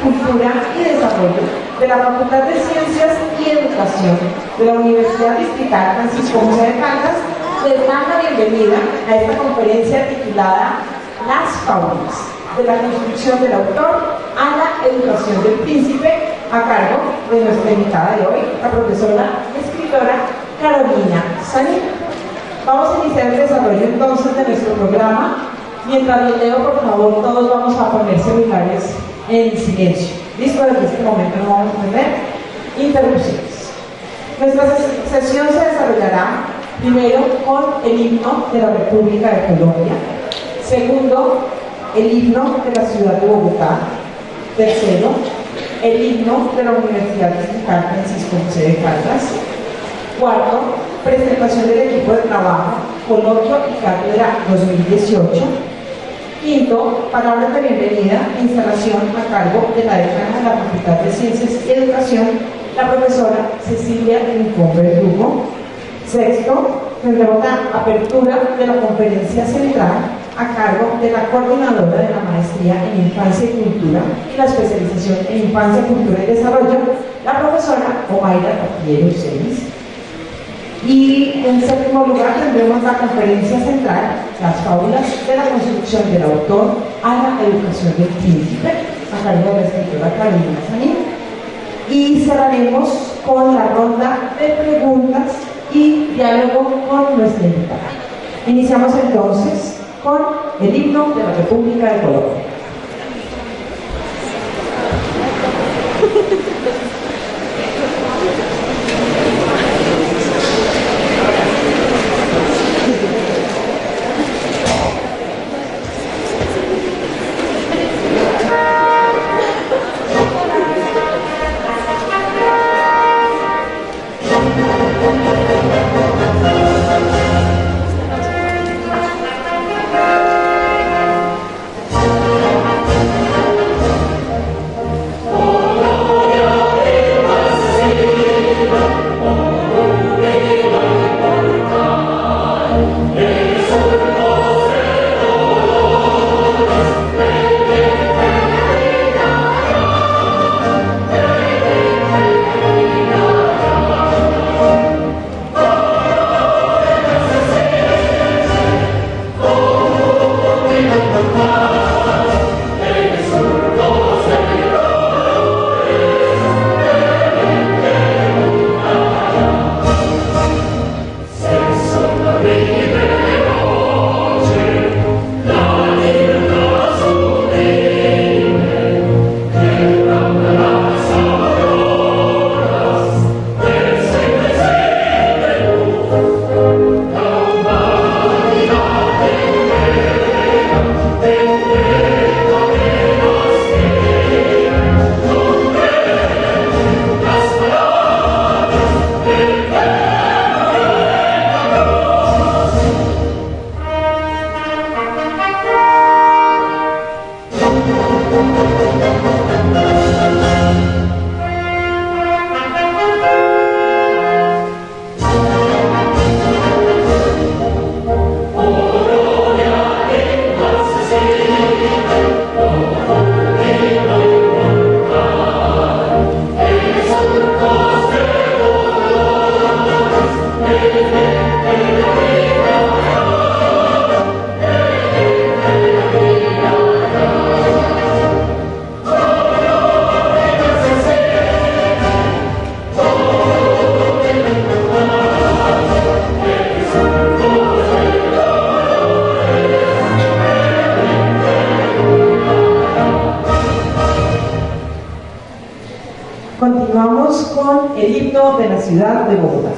Cultura y Desarrollo de la Facultad de Ciencias y Educación de la Universidad Distrital Francisco José de Caldas les dan la bienvenida a esta conferencia titulada Las Fábulas, de la construcción del autor a la educación del príncipe, a cargo de nuestra invitada de hoy, la profesora escritora Carolina Sanín. Vamos a iniciar el desarrollo entonces de nuestro programa. Mientras lo leo, por favor, todos vamos a poner celulares en silencio. ¿Listo? Desde este momento no vamos a tener interrupciones. Nuestra sesión se desarrollará primero con el himno de la República de Colombia, segundo, el himno de la ciudad de Bogotá, tercero, el himno de la Universidad Distrital Francisco José de Caldas, cuarto, presentación del equipo de trabajo, coloquio y cátedra 2018, quinto, palabras de bienvenida, instalación a cargo de la decana de la Facultad de Ciencias y Educación, la profesora Cecilia Rincón Verdugo. Sexto, tendremos la apertura de la conferencia central a cargo de la coordinadora de la maestría en Infancia y Cultura y la especialización en Infancia, Cultura y Desarrollo, la profesora Omaira Tapiero Celis. Y en séptimo lugar tendremos la conferencia central, Las Fábulas de la construcción del autor a la educación del príncipe, a cargo de la escritora Carolina Sanín. Y cerraremos con la ronda de preguntas y diálogo con nuestra invitada. Iniciamos entonces con el himno de la República de Colombia. Continuamos con el himno de la ciudad de Bogotá.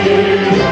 Thank you.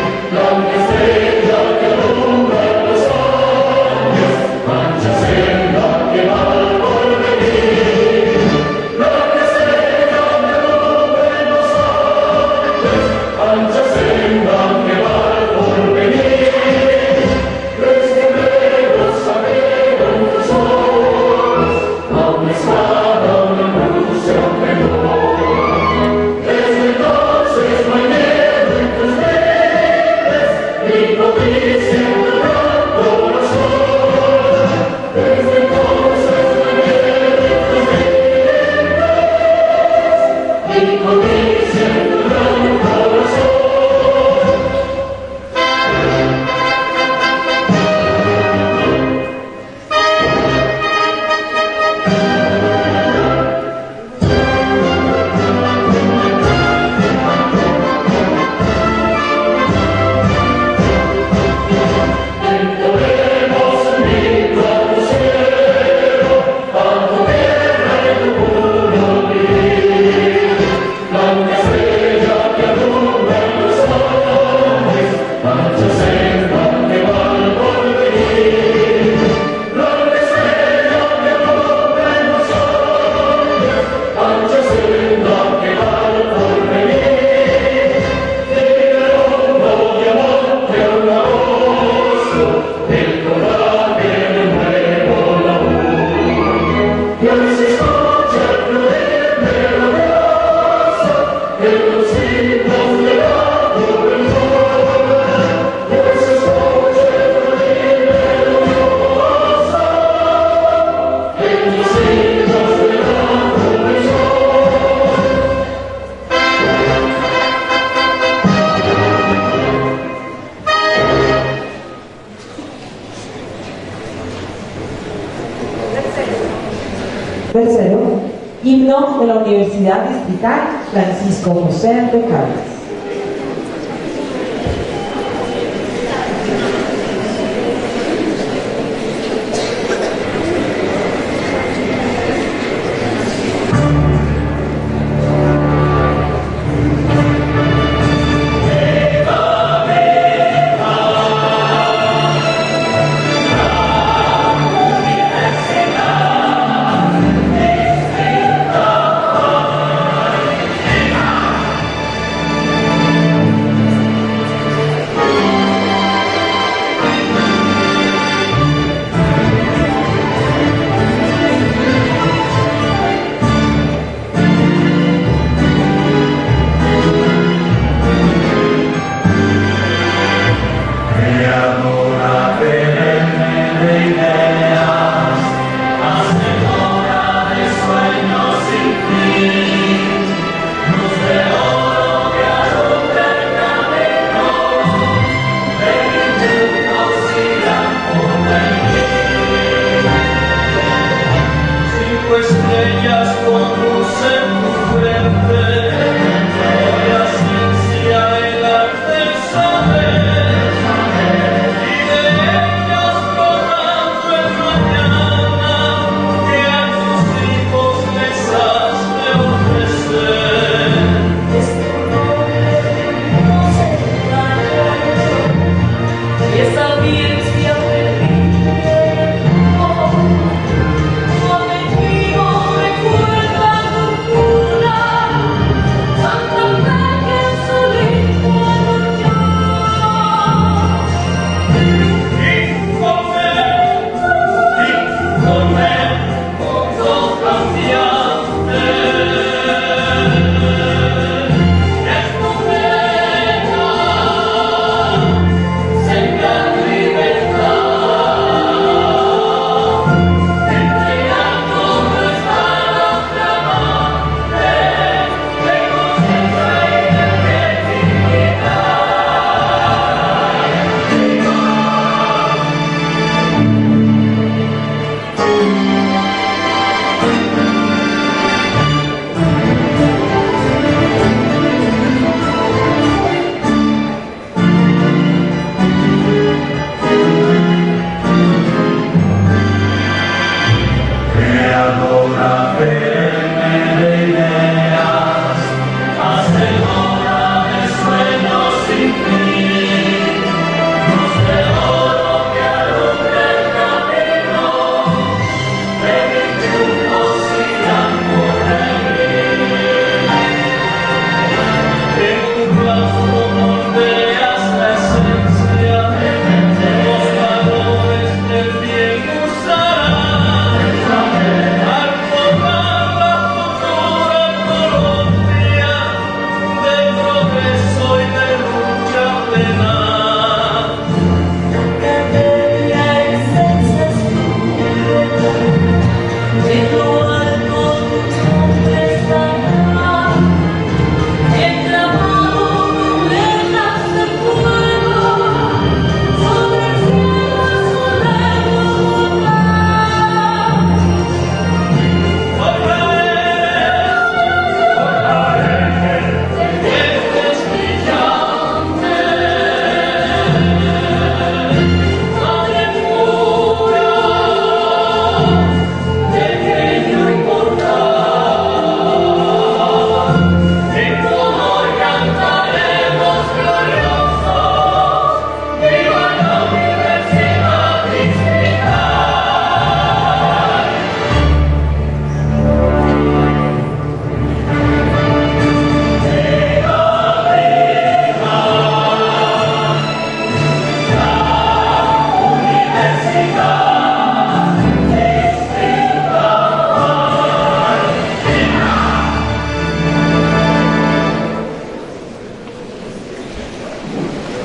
Himno de la Universidad Distrital Francisco José de Caldas.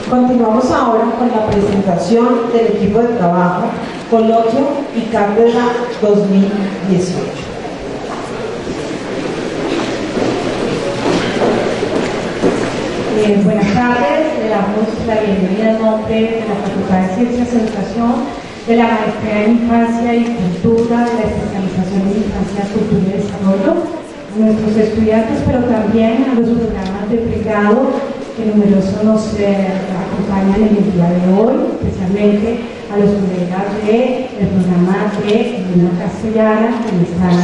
Continuamos ahora con la presentación del equipo de trabajo, coloquio y cátedra 2018. Buenas tardes, le damos la bienvenida en nombre de la Facultad de Ciencias y Educación, de la Maestría en Infancia y Cultura, de la Especialización en Infancia, Cultura y Desarrollo, nuestros estudiantes, pero también a los programas de pregrado que numerosos nos acompañan en el día de hoy, especialmente a los colegas del programa de lengua castellana que están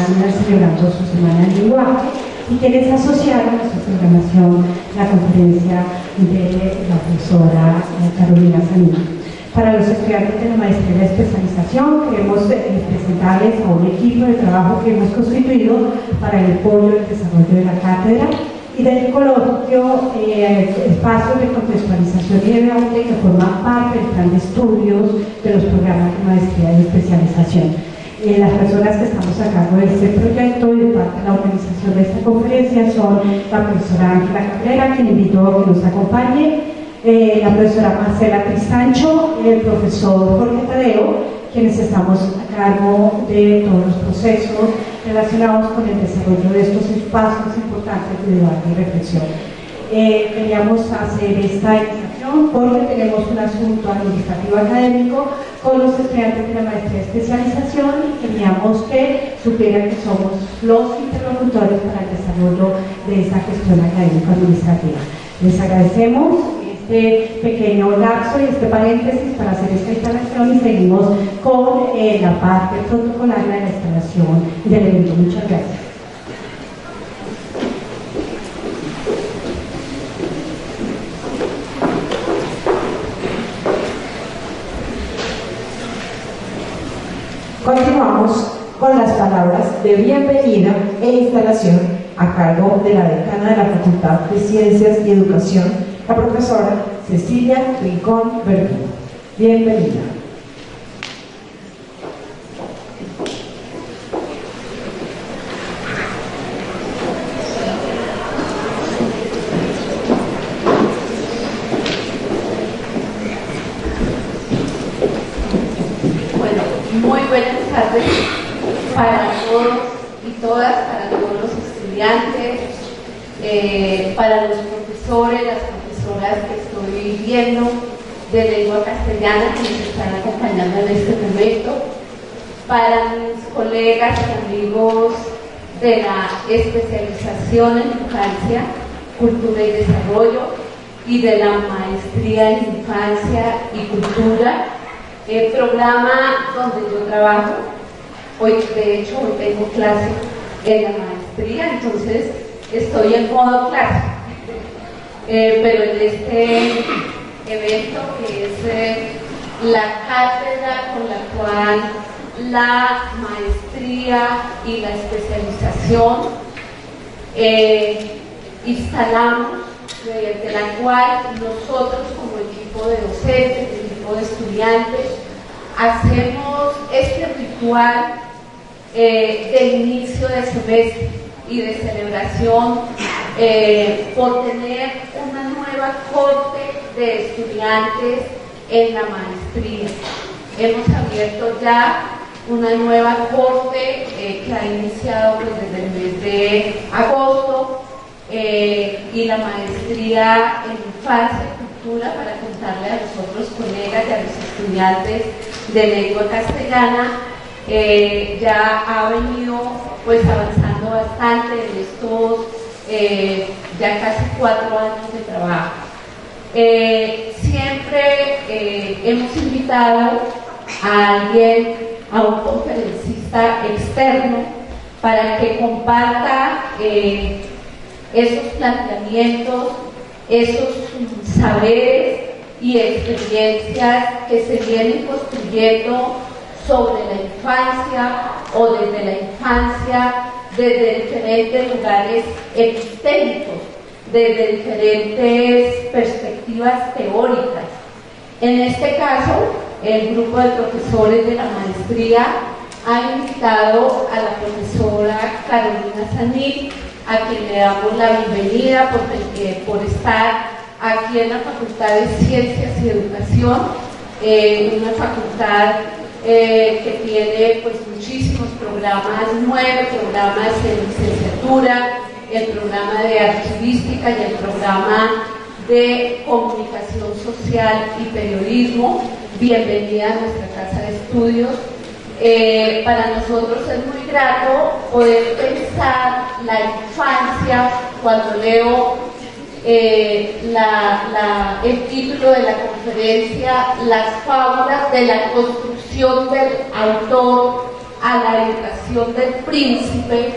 celebrando su semana en lenguaje y que les asociaron a su programación la conferencia de la profesora Carolina Sanil. Para los estudiantes de la maestría de especialización, queremos presentarles a un equipo de trabajo que hemos constituido para el apoyo y el desarrollo de la cátedra y del coloquio espacios de contextualización y debate que forman parte del plan de estudios de los programas de maestría de especialización. Las personas que estamos a cargo de este proyecto y de parte de la organización de esta conferencia son la profesora Ángela Cabrera, quien invitó a que nos acompañe, la profesora Marcela Cristancho, el profesor Jorge Tadeo, quienes estamos a cargo de todos los procesos relacionados con el desarrollo de estos espacios importantes de debate y reflexión. Queríamos hacer esta invitación porque tenemos un asunto administrativo académico con los estudiantes de la maestría de especialización y queríamos que supieran que somos los interlocutores para el desarrollo de esta gestión académico administrativa. Les agradecemos este pequeño lapso y este paréntesis para hacer esta instalación y seguimos con la parte protocolaria de la instalación del evento. Muchas gracias. Continuamos con las palabras de bienvenida e instalación a cargo de la decana de la Facultad de Ciencias y Educación, la profesora Cecilia Rincón Verdú. Bienvenida. Muy buenas tardes para todos y todas, para todos los estudiantes, para los profesores, las profesoras que estoy viendo de lengua castellana que nos están acompañando en este momento, para mis colegas y amigos de la especialización en infancia, cultura y desarrollo y de la maestría en infancia y cultura. El programa donde yo trabajo, hoy de hecho hoy tengo clase en la maestría, entonces estoy en modo clase, pero en este evento que es la cátedra con la cual la maestría y la especialización instalamos, mediante la cual nosotros como equipo de docentes, de estudiantes, hacemos este ritual de inicio de semestre y de celebración por tener una nueva corte de estudiantes en la maestría. Hemos abierto ya una nueva corte que ha iniciado desde el mes de agosto y la maestría en infancia para contarle a los otros colegas y a los estudiantes de lengua castellana, ya ha venido pues avanzando bastante en estos ya casi 4 años de trabajo. Siempre hemos invitado a alguien, a un conferencista externo para que comparta esos planteamientos, esos saberes y experiencias que se vienen construyendo sobre la infancia o desde la infancia, desde diferentes lugares epistémicos, desde diferentes perspectivas teóricas. En este caso, el grupo de profesores de la maestría ha invitado a la profesora Carolina Sanil, a quien le damos la bienvenida por estar aquí en la Facultad de Ciencias y Educación, una facultad que tiene pues muchísimos programas, 9 programas en licenciatura, el programa de archivística y el programa de comunicación social y periodismo. Bienvenida a nuestra casa de estudios. Para nosotros es muy grato poder pensar la infancia cuando leo el título de la conferencia, las fábulas de la construcción del autor a la educación del príncipe,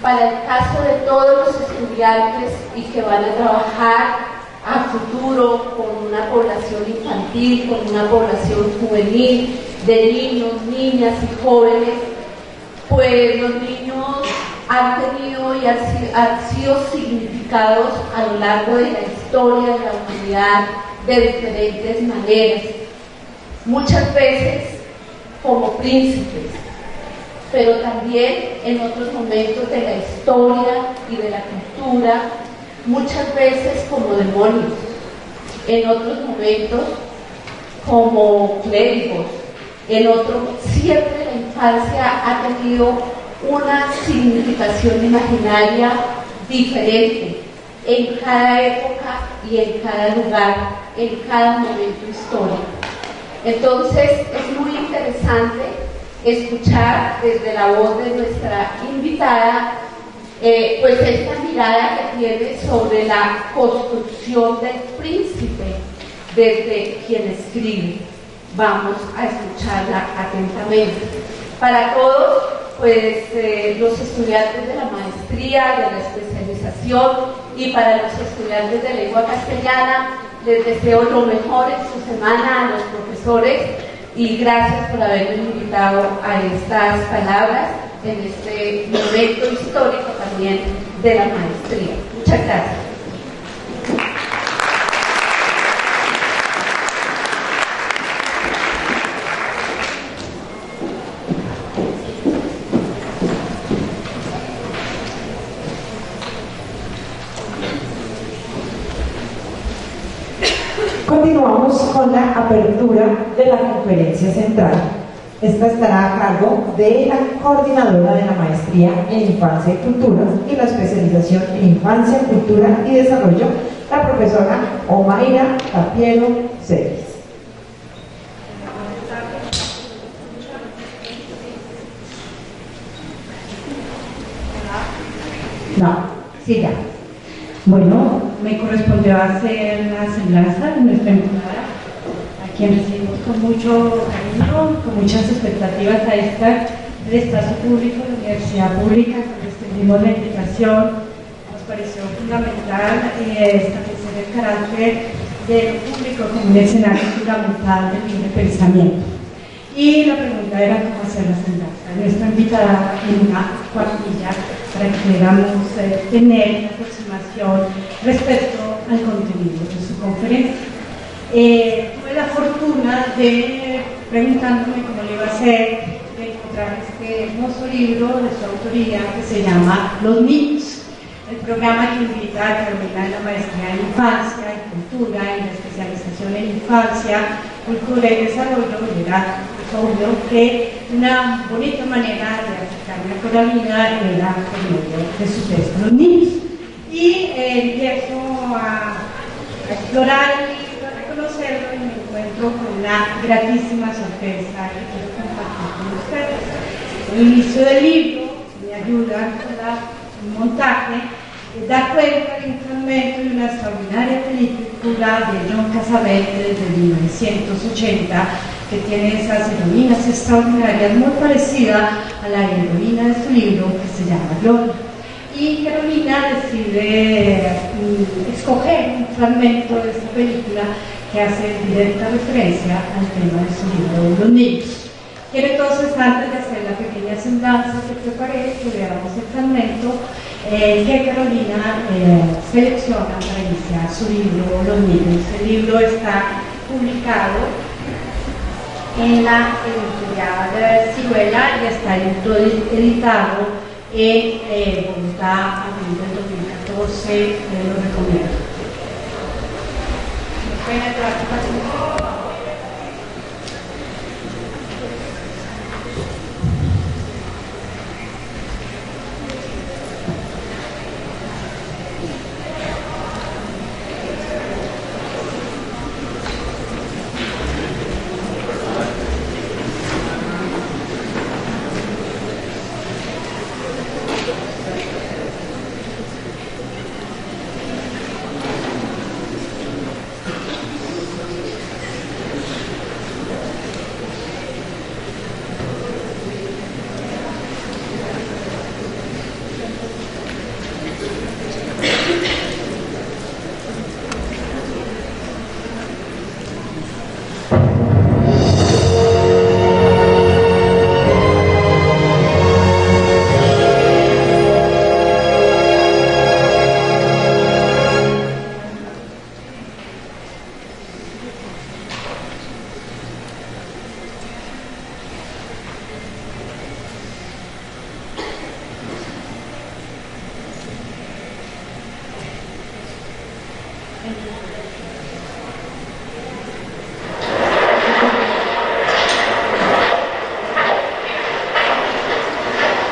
para el caso de todos los estudiantes y que van a trabajar a futuro con una población infantil, con una población juvenil, de niños, niñas y jóvenes. Pues los niños han tenido y han sido significados a lo largo de la historia de la humanidad de diferentes maneras, muchas veces como príncipes, pero también en otros momentos de la historia y de la cultura, muchas veces como demonios, en otros momentos como clérigos, en otros, siempre la infancia ha tenido una significación imaginaria diferente en cada época y en cada lugar, en cada momento histórico. Entonces es muy interesante escuchar desde la voz de nuestra invitada pues esta mirada que tiene sobre la construcción del príncipe desde quien escribe. Vamos a escucharla atentamente. Para todos, pues los estudiantes de la maestría, de la especialización y para los estudiantes de lengua castellana, les deseo lo mejor en su semana a los profesores y gracias por haberme invitado a estas palabras en este momento histórico también de la maestría. Muchas gracias. Continuamos con la apertura de la conferencia central. Esta estará a cargo de la coordinadora de la maestría en Infancia y Cultura y la especialización en Infancia, Cultura y Desarrollo, la profesora Omaira Tapiero Ceres. No, sí, ya. Bueno, me correspondió hacer la semblanza de nuestra invitada, a quien recibimos con mucho cariño, con muchas expectativas a el espacio público, la universidad pública, cuando extendimos la invitación. Nos pareció fundamental establecer el carácter del público como un escenario fundamental del libre pensamiento. Y la pregunta era cómo hacer la semblanza. Nuestra invitada en una cuartilla para que pudiéramos tener una aproximación respecto al contenido de su conferencia. Tuve la fortuna de, preguntándome cómo le iba a hacer, de encontrar este hermoso libro de su autoría que se llama Los Niños, el programa que invita a terminar la maestría en Infancia y Cultura y la especialización en Infancia, Cultura y Desarrollo. Era obvio que una bonita manera de acercarme a Carolina era por medio de su texto Los Niños. Y empiezo a explorar y a reconocerlo y me encuentro con una gratísima sorpresa que quiero compartir con ustedes. El inicio del libro me ayuda a recordar un montaje que da cuenta de un fragmento de una extraordinaria película de John Cassavetes desde 1980 que tiene esas heroínas extraordinarias muy parecida a la heroína de su libro que se llama Gloria. Y Carolina decide escoger un fragmento de esta película que hace directa referencia al tema de su libro Los Niños. Quiero entonces, antes de hacer la pequeña semblanza que preparé, que veamos el fragmento que Carolina selecciona para iniciar su libro Los Niños. El libro está publicado en la editorial Ciruela y está editado en Bogotá, abril del 2014, lo recomiendo.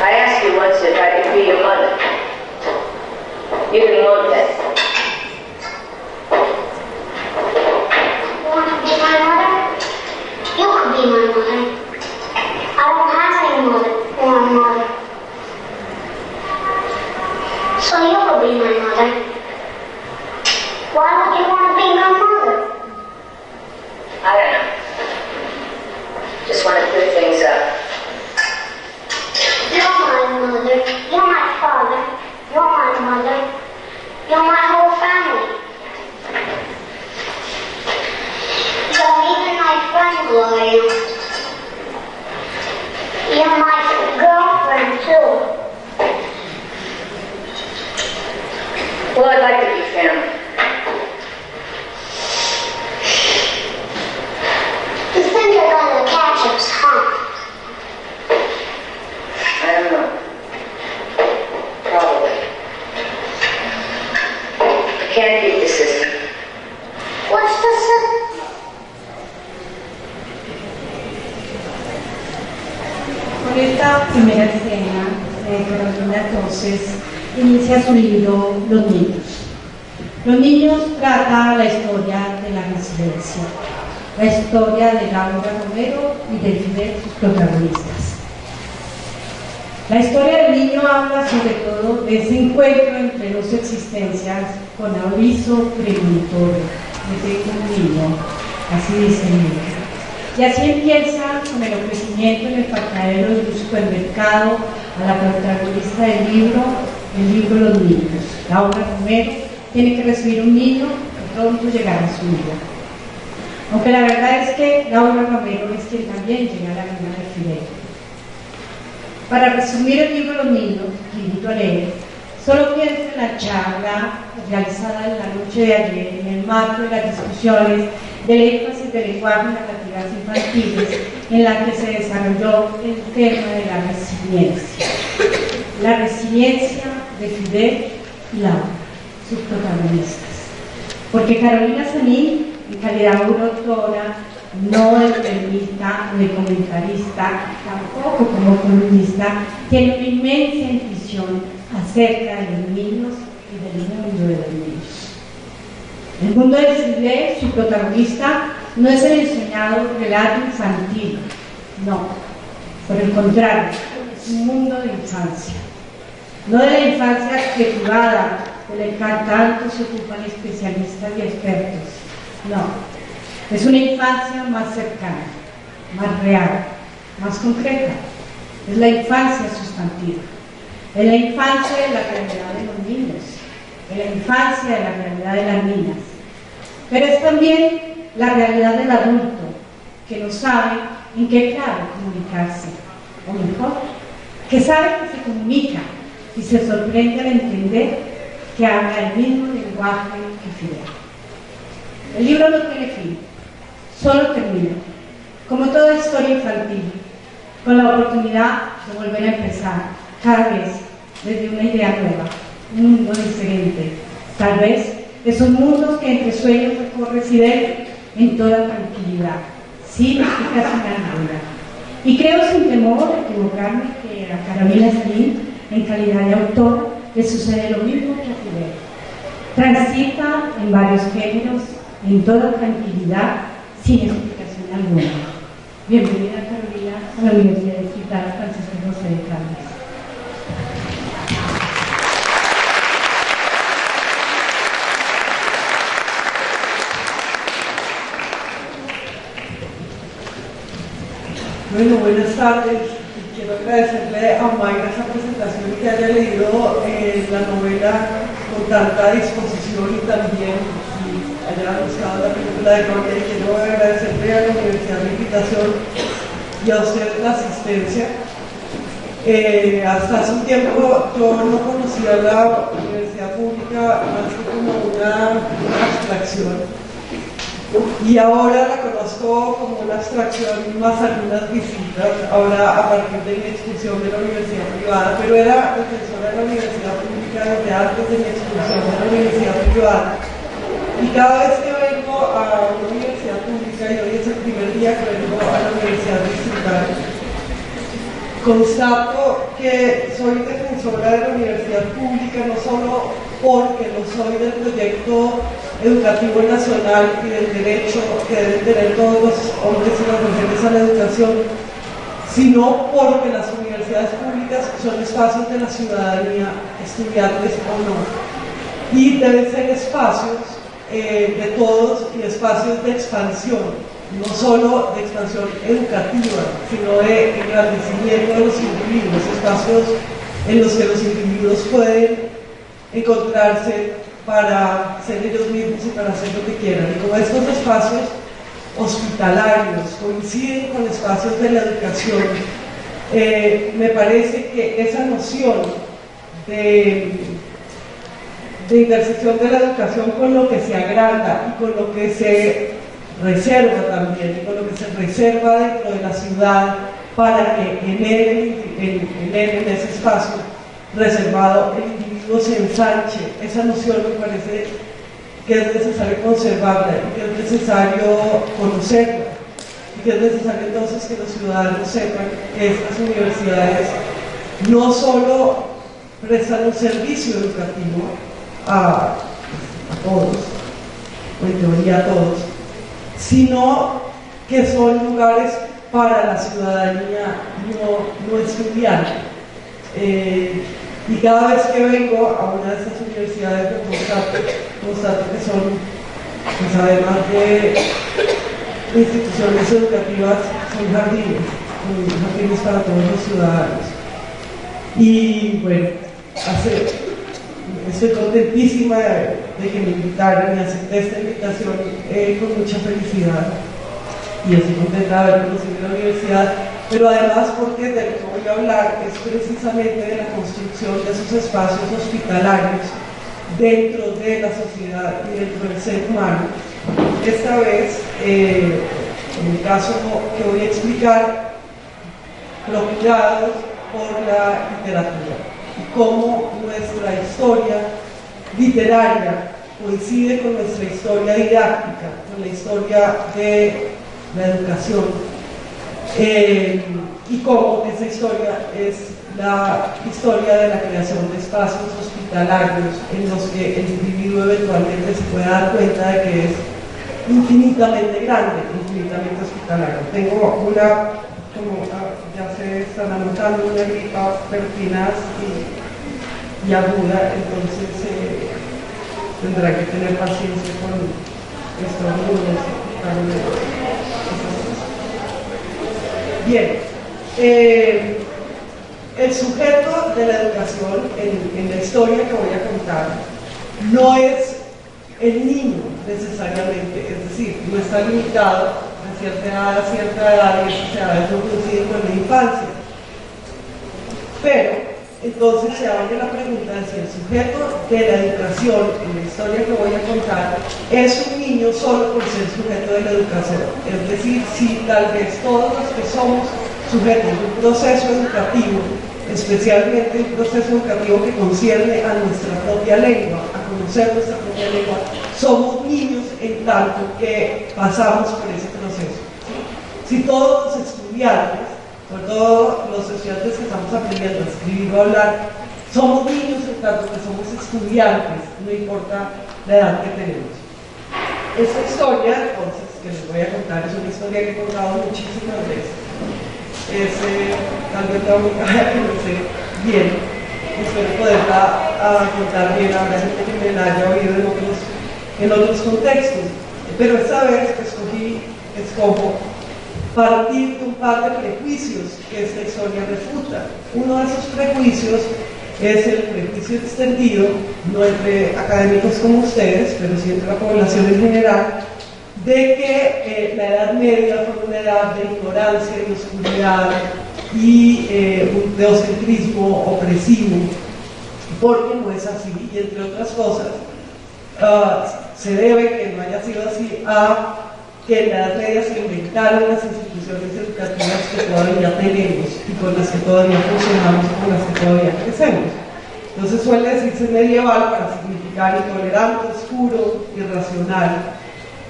I asked you once if I could be your mother. You didn't want that. You want to be my mother? You could be my mother. I don't have any mother or a mother. So you could be my mother. Why would you want to be my mother? I don't know. Just want to clear things up. You're my mother. You're my father. You're my mother. You're my whole family. You're even my friend, Gloria. You're my girlfriend, too. Well, I'd like to be family. You think you're gonna catch us, huh? I don't know. Probably. I can't beat the system. What's the system? Con esta primera escena, Carolina entonces inicia su libro Los niños. Los niños trata la historia de la resiliencia, la historia de Laura Romero y de Fidel, sus protagonistas. La historia del niño habla sobre todo de ese encuentro entre dos existencias con aviso premonitorio. Yo tengo un niño, así dice el libro. Y así empieza con el ofrecimiento en el parqueadero de un supermercado a la protagonista del libro, el libro Los niños. Laura Romero tiene que recibir un niño que pronto llegará a su vida. Aunque la verdad es que Laura Romero es quien también llega a la vida de Fidel. Para resumir el libro Los niños, que invito a leer, solo pienso en la charla realizada en la noche de ayer en el marco de las discusiones del énfasis del lenguaje en narrativas infantiles, en la que se desarrolló el tema de la resiliencia. La resiliencia de Fidel y Laura, sus protagonistas. Porque Carolina Sanín, en calidad de autora, no de periodista, de comentarista, tampoco como columnista, tiene una inmensa intuición acerca de los niños y del mundo de los niños. El mundo de Fidel, su protagonista, no es el ensoñado relato infantil, no, por el contrario, es un mundo de infancia. No de la infancia que privada, de la que tanto se ocupan especialistas y expertos, no. Es una infancia más cercana, más real, más concreta. Es la infancia sustantiva. Es la infancia de la realidad de los niños. Es la infancia de la realidad de las niñas. Pero es también la realidad del adulto, que no sabe en qué clave comunicarse. O mejor, que sabe que se comunica y se sorprende al entender que habla el mismo lenguaje que Fidel. El libro no tiene fin. Solo termina, como toda historia infantil, con la oportunidad de volver a empezar, cada vez desde una idea nueva, un mundo diferente. Tal vez esos mundos que entre sueños recorre Fidel en toda tranquilidad, sin explicación alguna. Y creo sin temor de equivocarme que a Carolina Sanín, en calidad de autora, le sucede lo mismo que a Fidel. Transita en varios géneros, en toda tranquilidad, sin explicación alguna. Bienvenida, Carolina, a la Universidad Distrital Francisco José de Caldas. Bueno, buenas tardes. Quiero agradecerle a Mayra esa presentación y que haya leído la novela con tanta disposición y también haya buscado la película de Gloria. Y quiero agradecerle a la Universidad la invitación y a usted la asistencia. Hasta hace un tiempo yo no conocía la universidad pública más que como una abstracción. Y ahora la conozco como una abstracción más algunas visitas, ahora a partir de mi expulsión de la universidad privada, pero era defensora de la universidad pública desde antes de mi expulsión de la universidad privada. Y cada vez que vengo a una universidad pública, y hoy es el primer día que vengo a la Universidad Distrital, constato que soy defensora de la universidad pública no solo porque lo soy del proyecto educativo nacional y del derecho que deben tener todos los hombres y las mujeres a la educación, sino porque las universidades públicas son espacios de la ciudadanía, estudiantes o no, y deben ser espacios de todos y espacios de expansión, no solo de expansión educativa, sino de engrandecimiento de los individuos, espacios en los que los individuos pueden encontrarse para ser ellos mismos y para hacer lo que quieran. Y como estos espacios hospitalarios coinciden con espacios de la educación, me parece que esa noción de intersección de la educación con lo que se agranda y con lo que se reserva también, y con lo que se reserva dentro de la ciudad para que en ese espacio reservado el individuo se ensanche. Esa noción me parece que es necesario conservarla y que es necesario conocerla y que es necesario entonces que los ciudadanos sepan que estas universidades no solo prestan un servicio educativo a todos, o en teoría a todos, sino que son lugares para la ciudadanía no estudiante. Y cada vez que vengo a una de estas universidades constato que son, pues además de instituciones educativas, son jardines para todos los ciudadanos. Y bueno, estoy contentísima de que me invitaran y acepté esta invitación con mucha felicidad. Y estoy contenta de haber conocido la universidad, pero además porque de lo que voy a hablar es precisamente de la construcción de esos espacios hospitalarios dentro de la sociedad y dentro del ser humano. Esta vez, en el caso que voy a explicar, propiciados por la literatura y cómo nuestra historia literaria coincide con nuestra historia didáctica, con la historia de la educación, y cómo esa historia es la historia de la creación de espacios hospitalarios en los que el individuo eventualmente se puede dar cuenta de que es infinitamente grande, infinitamente hospitalario. Tengo una, como ya se están anotando, una gripa pertinaz y aguda, entonces tendrá que tener paciencia con estos agudos. Bien, el sujeto de la educación en la historia que voy a contar no es el niño necesariamente, es decir, no está limitado de cierta edad a cierta edad y esas edades no coinciden con la infancia. Pero entonces se abre la pregunta de si el sujeto de la educación en la historia que voy a contar es un niño solo por ser sujeto de la educación. Es decir, si tal vez todos los que somos sujetos de un proceso educativo, especialmente un proceso educativo que concierne a nuestra propia lengua, a conocer nuestra propia lengua, somos niños en tanto que pasamos por ese proceso. Si todos los estudiantes, sobre todo los estudiantes que estamos aprendiendo a escribir o a hablar, somos niños en tanto que somos estudiantes, no importa la edad que tenemos. Esta historia, entonces, que les voy a contar, es una historia que he contado muchísimas veces. Es tal vez la única que no sé bien, espero poderla contar bien, habrá gente que me la haya oído en otros contextos, pero esta vez escojo partir de un par de prejuicios que esta historia refuta. Uno de esos prejuicios es el prejuicio extendido, no entre académicos como ustedes, pero sí entre la población en general, de que la Edad Media fue una edad de ignorancia, de oscuridad y un teocentrismo opresivo, porque no es así, y entre otras cosas, se debe que no haya sido así a que en la Edad Media se inventaron las instituciones educativas que todavía tenemos y con las que todavía funcionamos y con las que todavía crecemos. Entonces suele decirse medieval para significar intolerante, oscuro, irracional.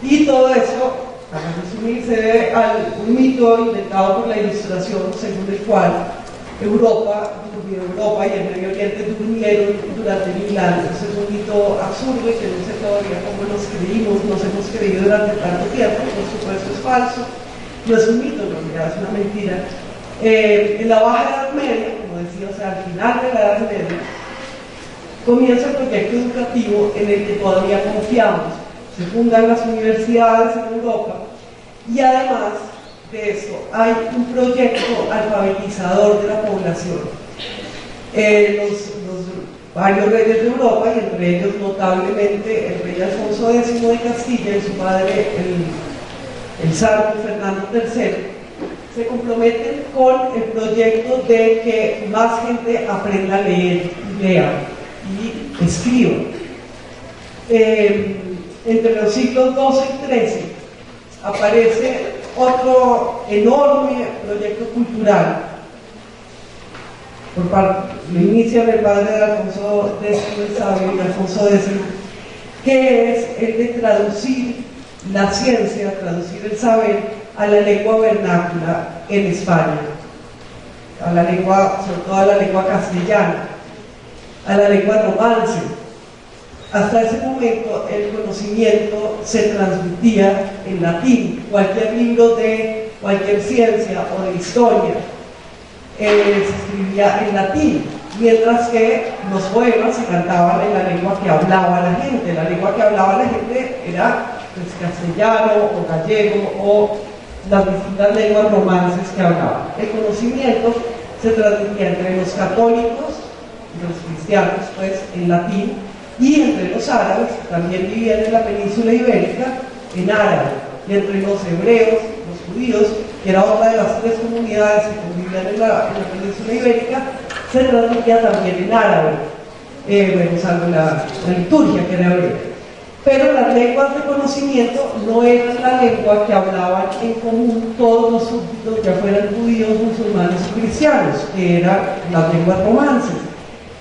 Y todo eso, para resumir, se debe a un mito inventado por la Ilustración, según el cual Europa y el Medio Oriente durmieron durante 1000 años. Es un mito absurdo y que no sé todavía cómo nos hemos creído durante tanto tiempo. Por supuesto es falso, no es un mito, en realidad es una mentira. En la Baja Edad Media, como decía, o sea, al final de la Edad Media, comienza el proyecto educativo en el que todavía confiamos. Se fundan las universidades en Europa y además de eso hay un proyecto alfabetizador de la población. Varios reyes de Europa, y entre ellos notablemente el rey Alfonso X de Castilla y su padre el zar Fernando III, se comprometen con el proyecto de que más gente aprenda a leer y lea y escriba. Entre los siglos XII y XIII aparece otro enorme proyecto cultural lo inicia el padre de Alfonso X el Sabio y Alfonso X, que es el de traducir la ciencia, traducir el saber a la lengua vernácula en España, a la lengua, sobre todo a la lengua castellana, a la lengua romance. Hasta ese momento el conocimiento se transmitía en latín. Cualquier libro de cualquier ciencia o de historia se escribía en latín, mientras que los poemas se cantaban en la lengua que hablaba la gente. La lengua que hablaba la gente era pues, castellano o gallego o las distintas lenguas romances que hablaban. El conocimiento se transmitía entre los católicos y los cristianos pues, en latín, y entre los árabes, que también vivían en la península ibérica, en árabe, y entre los hebreos, los judíos, que era otra de las tres comunidades que convivían en la península ibérica, se transmitía también en árabe, salvo la liturgia, que era hebrea. Pero las lenguas de conocimiento no eran la lengua que hablaban en común todos los súbditos, ya fueran judíos, musulmanes o cristianos, que eran las lenguas romances.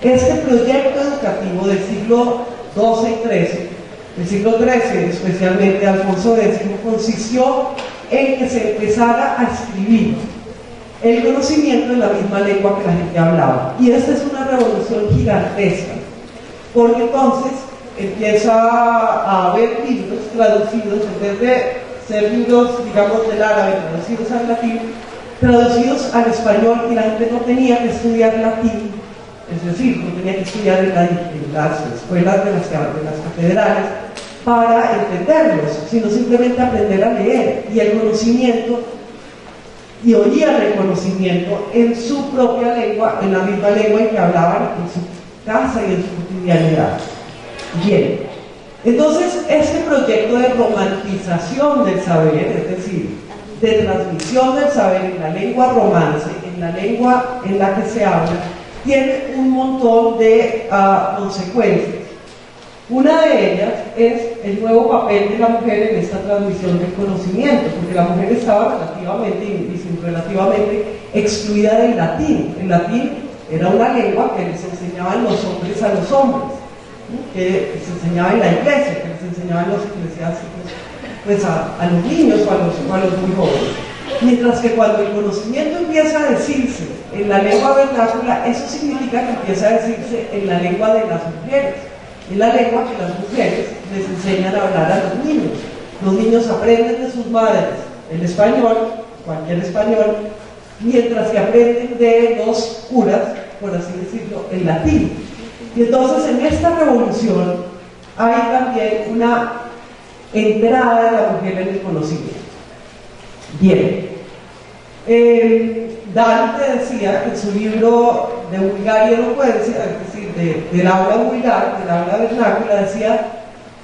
Este proyecto educativo del siglo XII y XIII, del siglo XIII especialmente Alfonso X, consistió en que se empezara a escribir el conocimiento en la misma lengua que la gente hablaba. Y esta es una revolución gigantesca, porque entonces empieza a haber libros traducidos, en vez de ser libros, digamos, del árabe, traducidos al latín, traducidos al español, y la gente no tenía que estudiar latín. Es decir, no tenía que estudiar en las escuelas de las catedrales para entenderlos, sino simplemente aprender a leer, y el conocimiento, y oían el conocimiento en su propia lengua, en la misma lengua en que hablaban en su casa y en su cotidianidad. Bien, entonces este proyecto de romantización del saber, es decir, de transmisión del saber en la lengua romance, en la lengua en la que se habla, tiene un montón de consecuencias. Una de ellas es el nuevo papel de la mujer en esta transmisión del conocimiento, porque la mujer estaba relativamente excluida del latín. El latín era una lengua que les enseñaban los hombres a los hombres, que se enseñaba en la iglesia, que les enseñaban los eclesiásticos pues a los niños o a los muy jóvenes. Mientras que cuando el conocimiento empieza a decirse en la lengua vernácula, eso significa que empieza a decirse en la lengua de las mujeres, en la lengua que las mujeres les enseñan a hablar a los niños. Los niños aprenden de sus madres el español, cualquier español, mientras que aprenden de los curas, por así decirlo, el latín. Y entonces en esta revolución hay también una entrada de la mujer en el conocimiento. Bien, Dante decía en su libro de vulgar y elocuencia, es decir, del habla vulgar, del habla vernácula, decía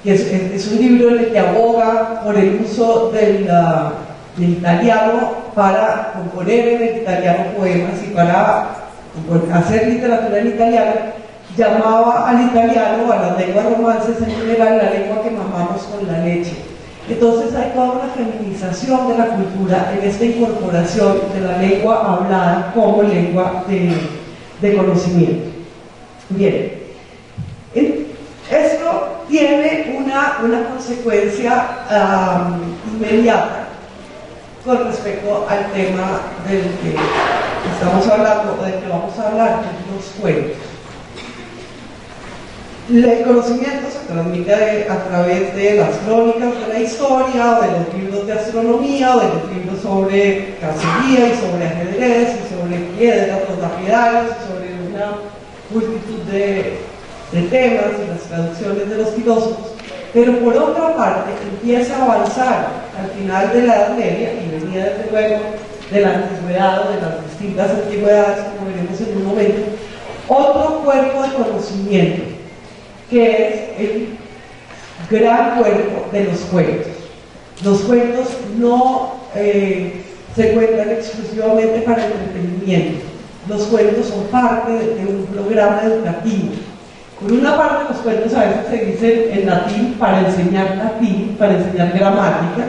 que es un libro en el que aboga por el uso del italiano para componer en el italiano poemas y para hacer literatura en italiano. Llamaba al italiano, a las lenguas romances en general, la lengua que mamamos con la leche. Entonces hay toda una feminización de la cultura en esta incorporación de la lengua hablada como lengua de conocimiento. Bien, esto tiene una consecuencia inmediata con respecto al tema del que estamos hablando, o del que vamos a hablar, que es los cuentos. El conocimiento se transmite a través de las crónicas de la historia, o de los libros de astronomía, o de los libros sobre cacería y sobre ajedrez, y sobre piedras, los lapidarios, y sobre una multitud de temas y las traducciones de los filósofos. Pero por otra parte empieza a avanzar al final de la Edad Media, y venía desde luego de la antigüedad o de las distintas antigüedades, como veremos en un momento, otro cuerpo de conocimiento, que es el gran cuerpo de los cuentos. Los cuentos no se cuentan exclusivamente para entretenimiento. Los cuentos son parte de un programa educativo. Por una parte, los cuentos a veces se dicen en latín, para enseñar gramática,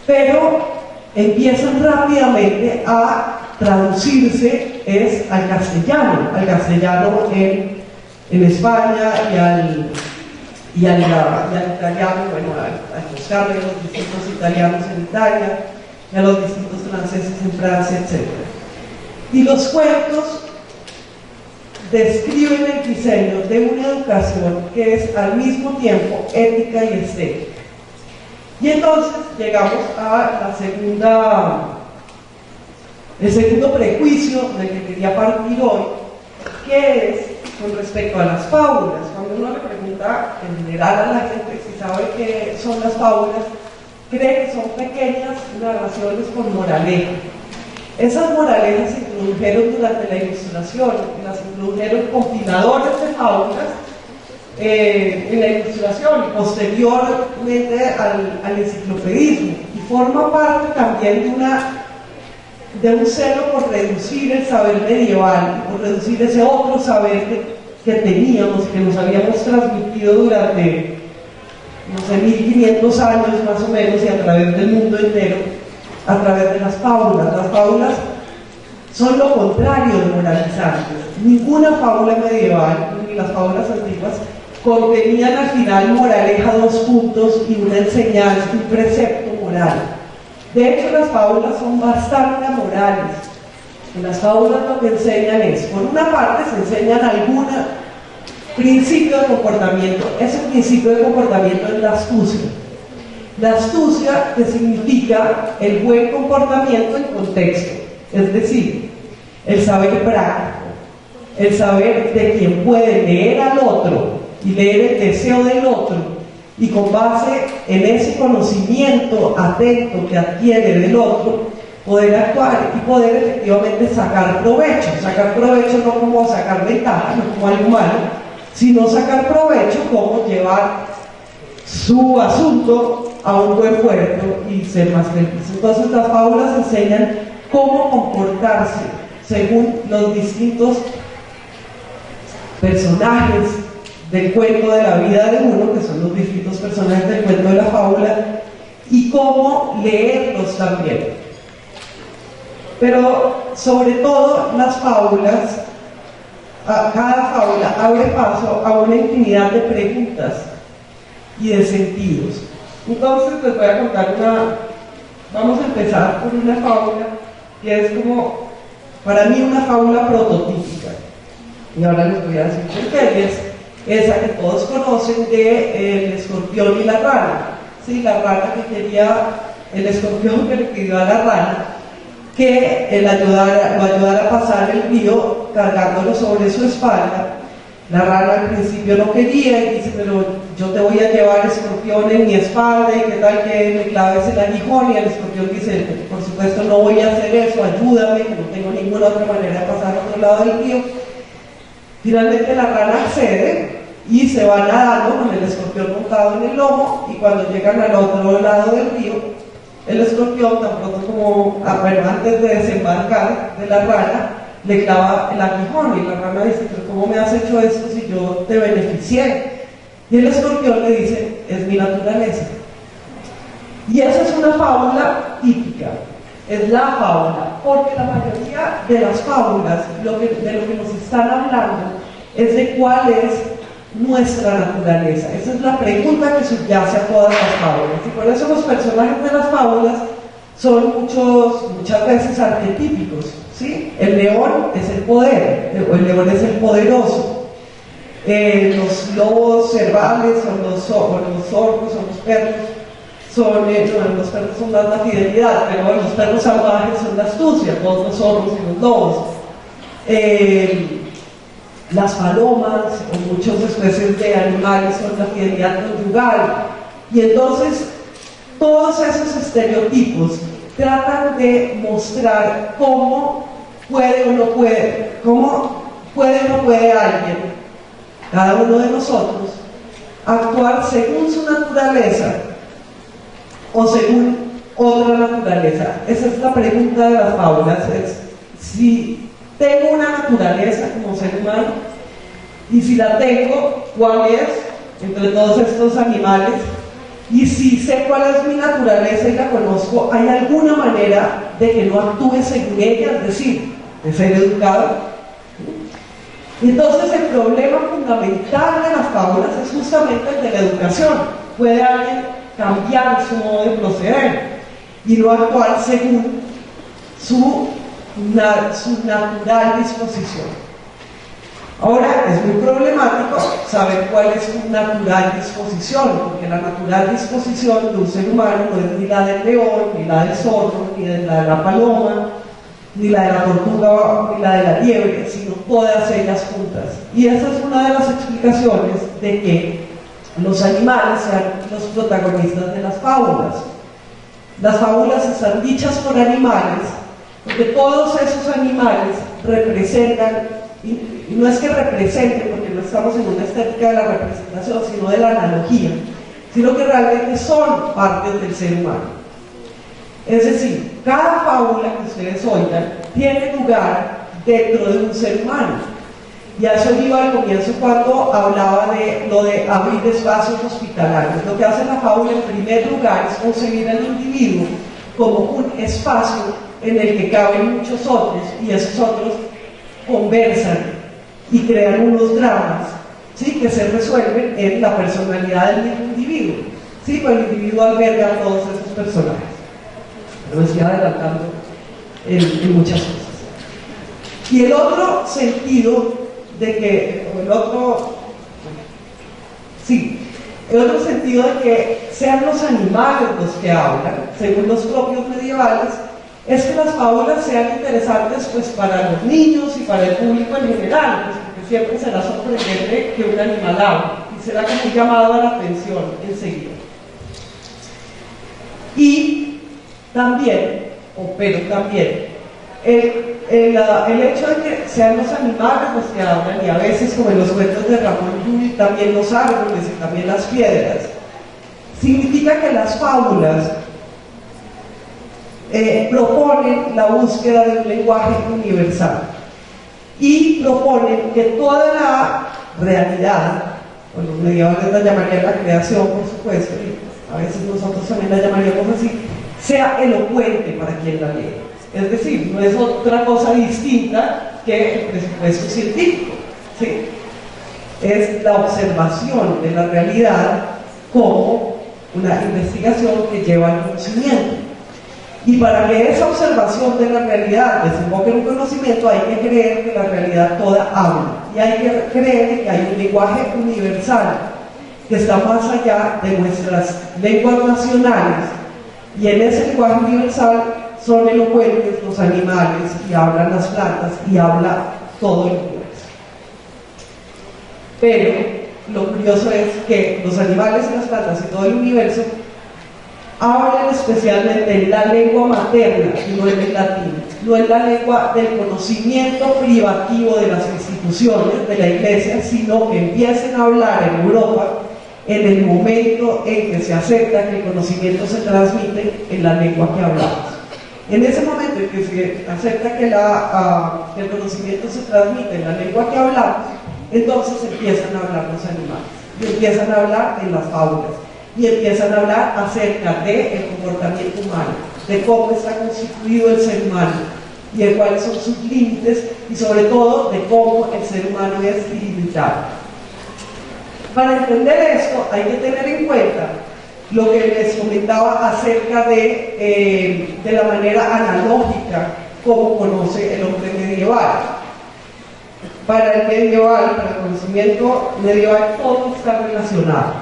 pero empiezan rápidamente a traducirse al castellano en España y al italiano, bueno, a buscarle a los distintos italianos en Italia, y a los distintos franceses en Francia, etc. Y los cuentos describen el diseño de una educación que es al mismo tiempo ética y estética. Y entonces llegamos a el segundo prejuicio del que quería partir hoy, que es con respecto a las fábulas. Cuando uno le pregunta en general a la gente si sabe qué son las fábulas, cree que son pequeñas narraciones con moraleja. Esas moralejas se introdujeron durante la Ilustración, las introdujeron compiladores de fábulas en la Ilustración y posteriormente al enciclopedismo, y forma parte también de un celo por reducir el saber medieval, por reducir ese otro saber que teníamos, que nos habíamos transmitido durante, no sé, 1500 años más o menos, y a través del mundo entero, a través de las fábulas. Las fábulas son lo contrario de moralizantes. Ninguna fábula medieval, ni las fábulas antiguas, contenían al final moraleja, 2 puntos y una enseñanza, un precepto moral. De hecho, las fábulas son bastante amorales. En las fábulas lo que enseñan es, por una parte, se enseñan algún principio de comportamiento. Ese principio de comportamiento es la astucia. La astucia, que significa el buen comportamiento en contexto, es decir, el saber práctico, el saber de quien puede leer al otro y leer el deseo del otro, y con base en ese conocimiento atento que adquiere del otro, poder actuar y poder efectivamente sacar provecho no como sacar ventaja, no como algo malo, sino sacar provecho como llevar su asunto a un buen puerto y ser más feliz. Entonces las fábulas enseñan cómo comportarse según los distintos personajes del cuento de la vida de uno, que son los distintos personajes del cuento de la fábula, y cómo leerlos también. Pero sobre todo las fábulas, cada fábula abre paso a una infinidad de preguntas y de sentidos. Entonces les voy a contar vamos a empezar por una fábula que es como, para mí, una fábula prototípica, y ahora les voy a decir por qué. Es esa que todos conocen de el escorpión y la rana. Sí, la rana que quería, el escorpión que le pidió a la rana que lo ayudara a pasar el río cargándolo sobre su espalda. La rana al principio no quería y dice, pero yo te voy a llevar escorpión en mi espalda, y qué tal que me claves el aguijón. Y el escorpión dice, por supuesto no voy a hacer eso, ayúdame, que no tengo ninguna otra manera de pasar al otro lado del río. Finalmente la rana accede y se va nadando con el escorpión montado en el lomo, y cuando llegan al otro lado del río, el escorpión, tan pronto como antes de desembarcar de la rana, le clava el aguijón, y la rana dice, pero ¿cómo me has hecho esto si yo te beneficié? Y el escorpión le dice, es mi naturaleza. Y esa es una fábula típica, es la fábula, porque la mayoría de las fábulas, de lo que nos están hablando, es de cuál es nuestra naturaleza. Esa es la pregunta que subyace a todas las fábulas, y por eso los personajes de las fábulas son muchas veces arquetípicos, ¿sí? El león es el poder, el león es el poderoso. Los lobos cervales o los zorros o los perros los perros son la fidelidad, pero los perros salvajes son la astucia, todos los zorros y los lobos. Las palomas o muchas especies de animales son la fidelidad conyugal, y entonces todos esos estereotipos tratan de mostrar cómo puede o no puede alguien, cada uno de nosotros, actuar según su naturaleza o según otra naturaleza. Esa es la pregunta de las fábulas, es si tengo una naturaleza como ser humano, y si la tengo, ¿cuál es entre todos estos animales? Y si sé cuál es mi naturaleza y la conozco, ¿hay alguna manera de que no actúe según ella, es decir, de ser educado? Entonces el problema fundamental de las fábulas es justamente el de la educación. ¿Puede alguien cambiar su modo de proceder y no actuar según su natural disposición? Ahora, es muy problemático saber cuál es su natural disposición, porque la natural disposición de un ser humano no es ni la del león, ni la del zorro, ni la de la paloma, ni la de la tortuga, ni la de la liebre, sino todas ellas juntas. Y esa es una de las explicaciones de que los animales sean los protagonistas de las fábulas. Las fábulas están dichas por animales, porque todos esos animales representan, y no es que representen, porque no estamos en una estética de la representación, sino de la analogía, sino que realmente son partes del ser humano. Es decir, cada fábula que ustedes oigan tiene lugar dentro de un ser humano. Y a eso iba al comienzo cuando hablaba de lo de abrir espacios hospitalarios. Lo que hace la fábula en primer lugar es concebir al individuo como un espacio en el que caben muchos otros, y esos otros conversan y crean unos dramas, ¿sí?, que se resuelven en la personalidad del mismo individuo, ¿sí? Pues el individuo alberga a todos esos personajes. Pero me estoy adelantando en muchas cosas. Y el otro sentido de que, el otro sentido de que sean los animales los que hablan, según los propios medievales, es que las fábulas sean interesantes pues para los niños y para el público en general, pues, porque siempre será sorprendente que un animal hable y será como un llamado a la atención enseguida. Y también, el hecho de que sean los animales los que hablan, y a veces como en los cuentos de Ramón Llull también los árboles y también las piedras, significa que las fábulas proponen la búsqueda de un lenguaje universal y proponen que toda la realidad, bueno, los medievales la llamarían la creación, por supuesto, y a veces nosotros también la llamaríamos así, sea elocuente para quien la lee. Es decir, no es otra cosa distinta que el presupuesto científico, ¿sí? Es la observación de la realidad como una investigación que lleva al conocimiento. Y para que esa observación de la realidad desemboque en un conocimiento, hay que creer que la realidad toda habla, y hay que creer que hay un lenguaje universal que está más allá de nuestras lenguas nacionales, y en ese lenguaje universal son elocuentes los animales, y hablan las plantas, y habla todo el universo. Pero lo curioso es que los animales y las plantas y todo el universo hablan especialmente en la lengua materna y no en el latín, no en la lengua del conocimiento privativo de las instituciones de la Iglesia, sino que empiecen a hablar en Europa en el momento en que se acepta que el conocimiento se transmite en la lengua que hablamos. En ese momento en que se acepta que el conocimiento se transmite en la lengua que hablamos, entonces empiezan a hablar los animales, y empiezan a hablar en las fábulas, y empiezan a hablar acerca del comportamiento humano, de cómo está constituido el ser humano, y de cuáles son sus límites y sobre todo de cómo el ser humano es ilimitado. Para entender esto hay que tener en cuenta lo que les comentaba acerca de la manera analógica como conoce el hombre medieval. Para el medieval, para el conocimiento medieval, todo está relacionado.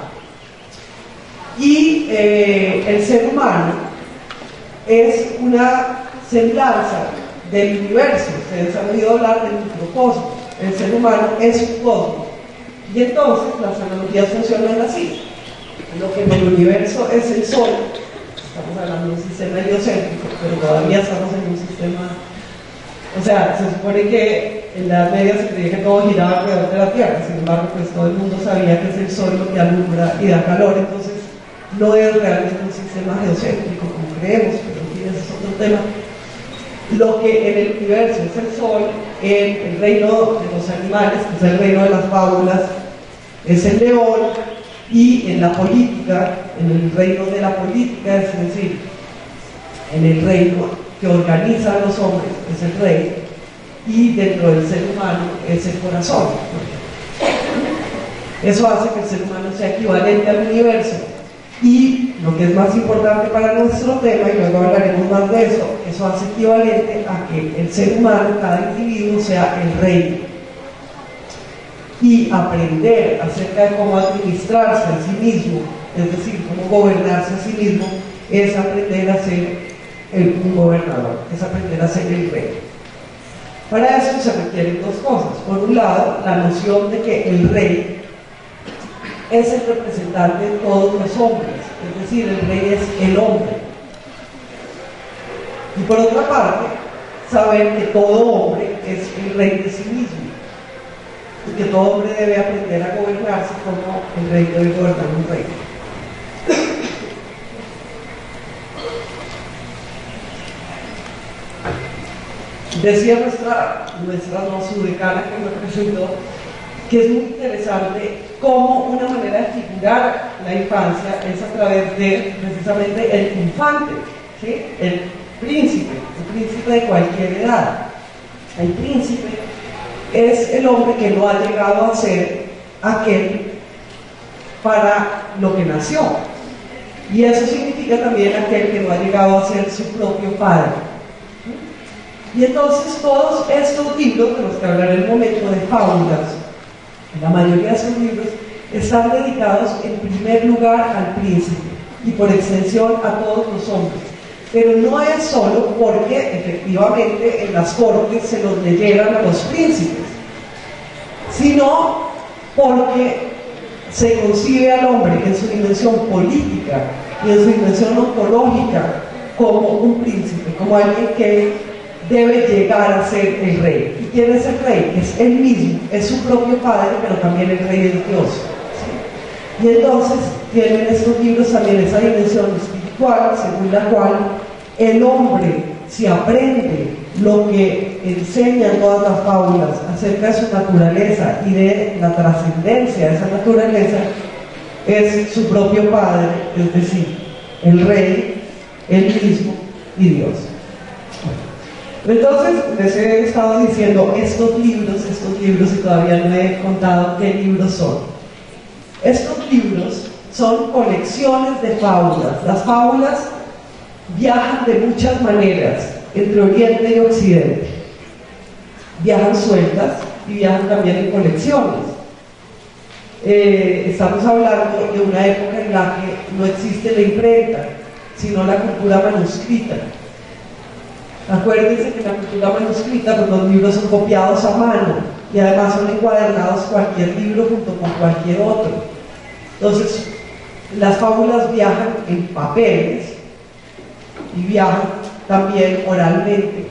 Y el ser humano es una semblanza del universo. Ustedes han oído hablar del microcosmos. El ser humano es un cosmos. Y entonces las analogías funcionan así. Lo que en el universo es el Sol, estamos hablando de un sistema heliocéntrico, pero todavía estamos en un sistema, o sea, se supone que en la Edad Media se creía que todo giraba alrededor de la Tierra, sin embargo, pues todo el mundo sabía que es el Sol lo que alumbra y da calor, entonces no es realmente un sistema geocéntrico como creemos, pero en fin, ese es otro tema. Lo que en el universo es el Sol, en el reino de los animales, que es el reino de las fábulas, es el león, y en la política, en el reino de la política, es decir, en el reino que organiza a los hombres, es el rey, y dentro del ser humano es el corazón. Eso hace que el ser humano sea equivalente al universo. Y lo que es más importante para nuestro tema, y luego hablaremos más de eso hace equivalente a que el ser humano, cada individuo, sea el rey. Y aprender acerca de cómo administrarse a sí mismo, es decir, cómo gobernarse a sí mismo, es aprender a ser un gobernador, es aprender a ser el rey. Para eso se requieren dos cosas. Por un lado, la noción de que el rey es el representante de todos los hombres, es decir, el rey es el hombre. Y por otra parte, saber que todo hombre es el rey de sí mismo, y que todo hombre debe aprender a gobernarse como el rey debe gobernar un rey. Decía nuestra no, su decana que me presentó, que es muy interesante cómo una manera de figurar la infancia es a través de precisamente el infante, ¿sí? El príncipe de cualquier edad. El príncipe es el hombre que no ha llegado a ser aquel para lo que nació. Y eso significa también aquel que no ha llegado a ser su propio padre. Y entonces todos estos libros, de los que hablaré en un momento, de fábulas, la mayoría de esos libros están dedicados en primer lugar al príncipe y por extensión a todos los hombres. Pero no es solo porque efectivamente en las cortes se los leyeran a los príncipes, sino porque se concibe al hombre en su dimensión política y en su dimensión ontológica como un príncipe, como alguien que debe llegar a ser el rey. ¿Y quién es el rey? Es él mismo, es su propio padre, pero también el rey es Dios, ¿sí? Y entonces tienen estos libros también esa dimensión espiritual, según la cual el hombre, si aprende lo que enseñan todas las fábulas acerca de su naturaleza y de la trascendencia de esa naturaleza, es su propio padre, es decir, el rey, él mismo y Dios. Entonces, les he estado diciendo estos libros, y todavía no he contado qué libros son. Estos libros son colecciones de fábulas. Las fábulas viajan de muchas maneras entre Oriente y Occidente. Viajan sueltas y viajan también en colecciones. Estamos hablando de una época en la que no existe la imprenta, sino la cultura manuscrita. Acuérdense que en la cultura manuscrita, pues los libros son copiados a mano y además son encuadernados cualquier libro junto con cualquier otro. Entonces, las fábulas viajan en papeles y viajan también oralmente.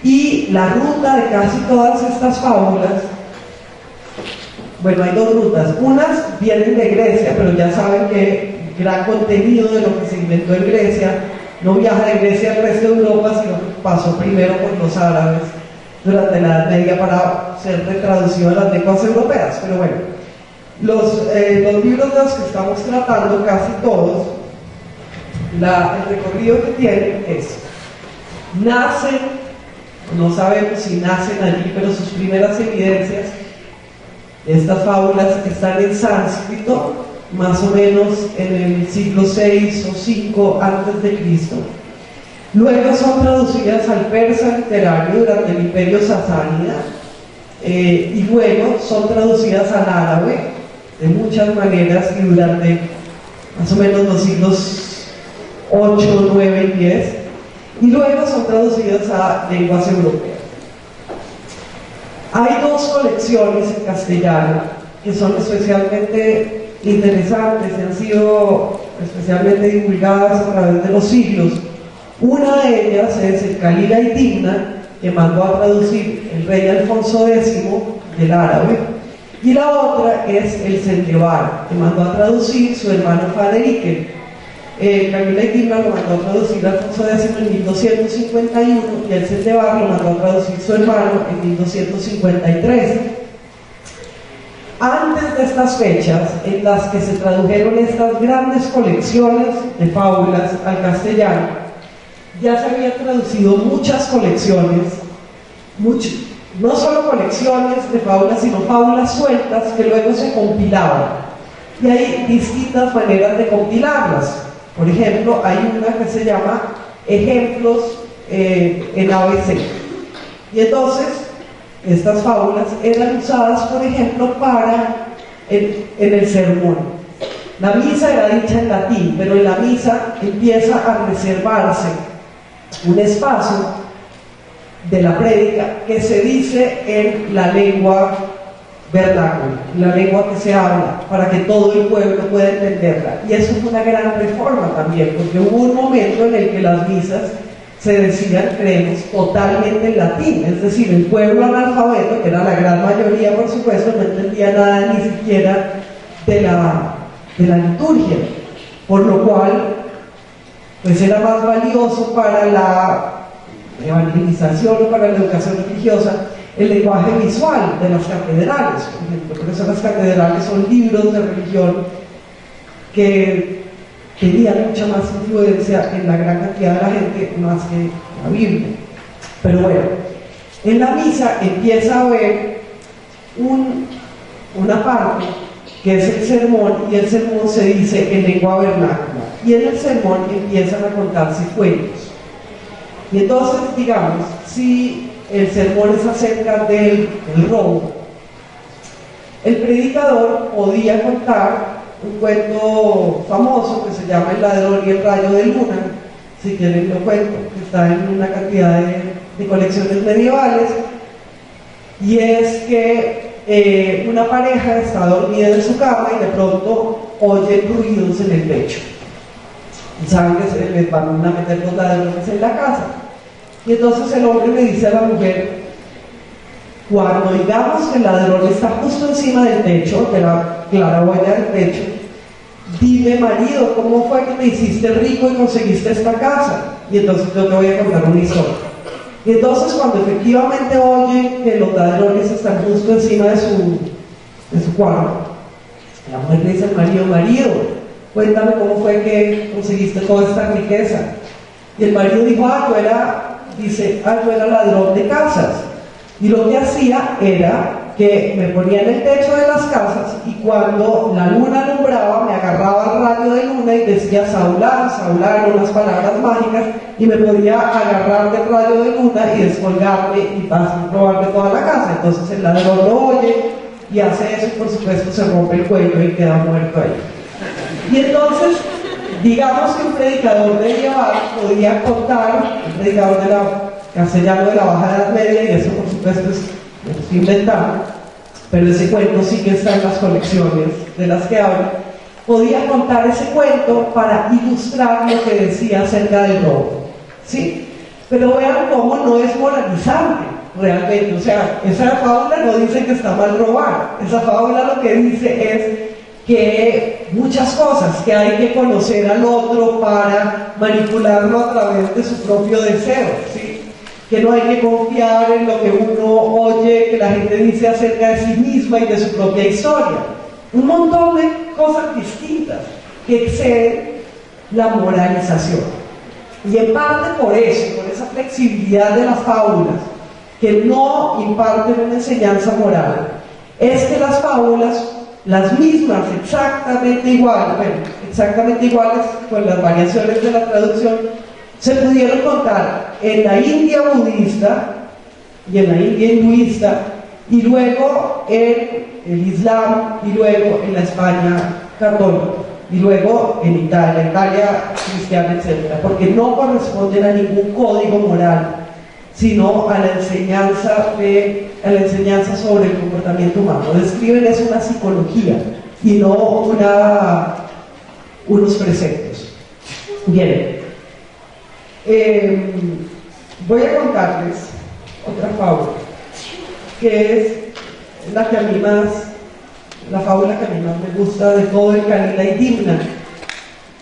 Y la ruta de casi todas estas fábulas, bueno, hay dos rutas. Unas vienen de Grecia, pero ya saben que gran contenido de lo que se inventó en Grecia no viaja de Grecia al resto de Europa, sino que pasó primero por los árabes durante la Edad Media para ser retraducido a las lenguas europeas. Pero bueno, los libros de los que estamos tratando, casi todos, el recorrido que tienen es: nacen no sabemos si nacen allí, pero sus primeras evidencias de estas fábulas están en sánscrito, más o menos en el siglo VI o V antes de Cristo. Luego son traducidas al persa literario durante el Imperio Sasánida, y luego son traducidas al árabe de muchas maneras y durante más o menos los siglos 8, 9 y 10, y luego son traducidas a lenguas europeas. Hay dos colecciones en castellano que son especialmente interesantes y han sido especialmente divulgadas a través de los siglos. Una de ellas es el Calila y Timna, que mandó a traducir el rey Alfonso X del árabe, y la otra es el Zendebar, que mandó a traducir su hermano Faderique. Calila y Timna lo mandó a traducir Alfonso X en 1251 y el Zendebar lo mandó a traducir su hermano en 1253. Antes de estas fechas, en las que se tradujeron estas grandes colecciones de fábulas al castellano, ya se habían traducido muchas colecciones, no solo colecciones de fábulas, sino fábulas sueltas que luego se compilaban. Y hay distintas maneras de compilarlas. Por ejemplo, hay una que se llama Ejemplos en ABC. Y entonces, estas fábulas eran usadas, por ejemplo, en el sermón. La misa era dicha en latín, pero en la misa empieza a reservarse un espacio de la prédica que se dice en la lengua vernácula, la lengua que se habla, para que todo el pueblo pueda entenderla. Y eso fue una gran reforma también, porque hubo un momento en el que las misas se decían, creemos, totalmente en latín, es decir, el pueblo analfabeto, que era la gran mayoría por supuesto, no entendía nada ni siquiera de la liturgia, por lo cual pues era más valioso para la evangelización o para la educación religiosa el lenguaje visual de las catedrales, por ejemplo. Por eso las catedrales son libros de religión que tenían mucha más influencia en la gran cantidad de la gente más que la Biblia. Pero bueno, en la misa empieza a haber una parte que es el sermón, y el sermón se dice en lengua vernácula, y en el sermón empiezan a contarse cuentos. Y entonces, digamos, si el sermón es acerca del robo, el predicador podía contar un cuento famoso que se llama El ladrón y el rayo de luna, si quieren lo cuento, que está en una cantidad de colecciones medievales, y es que una pareja está dormida en su cama y de pronto oye ruidos en el techo y saben que se les van a meter los ladrones en la casa. Y entonces el hombre le dice a la mujer: cuando oigamos que el ladrón está justo encima del techo, de la claraboya del techo, dime, marido, ¿cómo fue que te hiciste rico y conseguiste esta casa? Y entonces yo te voy a contar una historia. Y entonces cuando efectivamente oye que los ladrones están justo encima de su cuarto, la mujer le dice al marido: marido, cuéntame cómo fue que conseguiste toda esta riqueza. Y el marido dijo: yo era ladrón de casas, y lo que hacía era que me ponía en el techo de las casas, y cuando la luna alumbraba me agarraba el rayo de luna y decía Saular, Saular, unas palabras mágicas, y me podía agarrar del rayo de luna y descolgarme y robarme toda la casa. Entonces el ladrón lo oye y hace eso, y por supuesto se rompe el cuello y queda muerto ahí. Y entonces, digamos que un predicador medieval podía contar, un predicador castellano de la Baja Edad Media, y eso por supuesto es inventado, pero ese cuento sí que está en las colecciones de las que hablo, podía contar ese cuento para ilustrar lo que decía acerca del robo, ¿sí? Pero vean cómo no es moralizante realmente, o sea, esa fábula no dice que está mal robar, esa fábula lo que dice es que muchas cosas, que hay que conocer al otro para manipularlo a través de su propio deseo, ¿sí? Que no hay que confiar en lo que uno oye, que la gente dice acerca de sí misma y de su propia historia. Un montón de cosas distintas que exceden la moralización. Y en parte por eso, por esa flexibilidad de las fábulas, que no imparten una enseñanza moral, es que las fábulas, las mismas, exactamente iguales, con las variaciones de la traducción, se pudieron contar en la India budista y en la India hinduista, y luego en el Islam, y luego en la España católica, y luego en Italia cristiana, etc., porque no corresponden a ningún código moral, sino a la enseñanza sobre el comportamiento humano. Describen es una psicología y no unos preceptos. Bien, voy a contarles otra fábula, que es la fábula que a mí más me gusta de todo el Kalila y Dimna.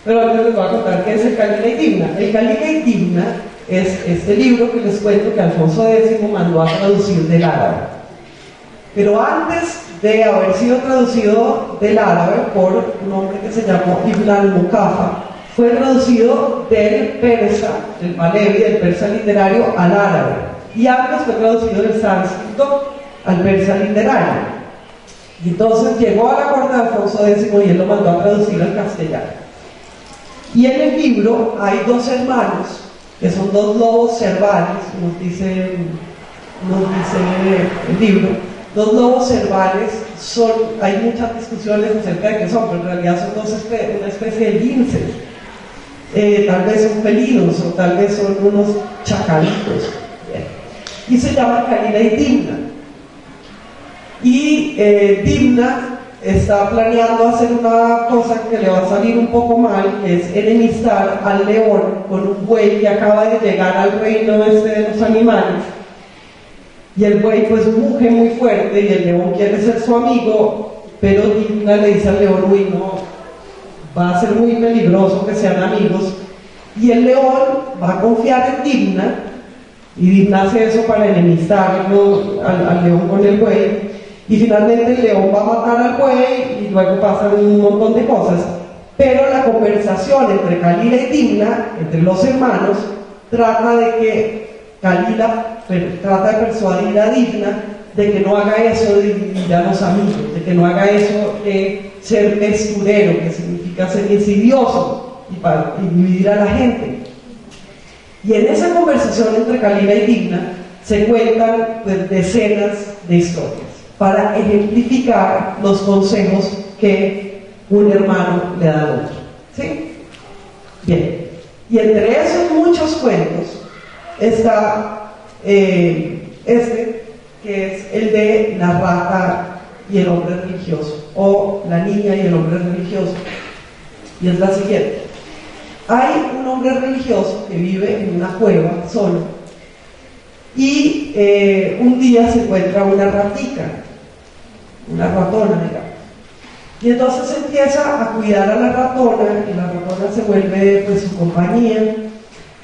Pero antes les voy a contar qué es el Kalila y Dimna. El Kalila y Dimna es este libro que les cuento que Alfonso X mandó a traducir del árabe. Pero antes de haber sido traducido del árabe por un hombre que se llamó Ibn al-Muqaffa, fue traducido del persa, del palevi, del persa literario, al árabe. Y antes fue traducido del sánscrito al persa literario. Y entonces llegó a la corte de Alfonso X y él lo mandó a traducir al castellano. Y en el libro hay dos hermanos, que son dos lobos cervales, nos dice el libro. Dos lobos cervales hay muchas discusiones acerca de qué son, pero en realidad son una especie de linces. Tal vez son felinos o tal vez son unos chacalitos. Y se llama Kalila y Dimna. Y Dimna está planeando hacer una cosa que le va a salir un poco mal, que es enemistar al león con un buey que acaba de llegar al reino de los animales. Y el buey pues muge muy fuerte y el león quiere ser su amigo, pero Dimna le dice al león: uy, no, va a ser muy peligroso que sean amigos. Y el león va a confiar en Dimna, y Dimna hace eso para enemistarlo al león con el buey. Y finalmente el león va a matar al buey y luego pasan un montón de cosas. Pero la conversación entre Kalila y Dimna, entre los hermanos, trata de persuadir a Dimna de que no haga eso de dividir a los amigos, de que no haga eso de ser mesturero, que significa ser insidioso y dividir a la gente. Y en esa conversación entre Kalila y Dimna se cuentan pues, decenas de historias para ejemplificar los consejos que un hermano le da al otro. ¿Sí? Bien. Y entre esos muchos cuentos está este, que es el de la rata y el hombre religioso, o la niña y el hombre religioso. Y es la siguiente. Hay un hombre religioso que vive en una cueva solo, y un día se encuentra una ratica, una ratona, digamos. Y entonces empieza a cuidar a la ratona, y la ratona se vuelve pues su compañía.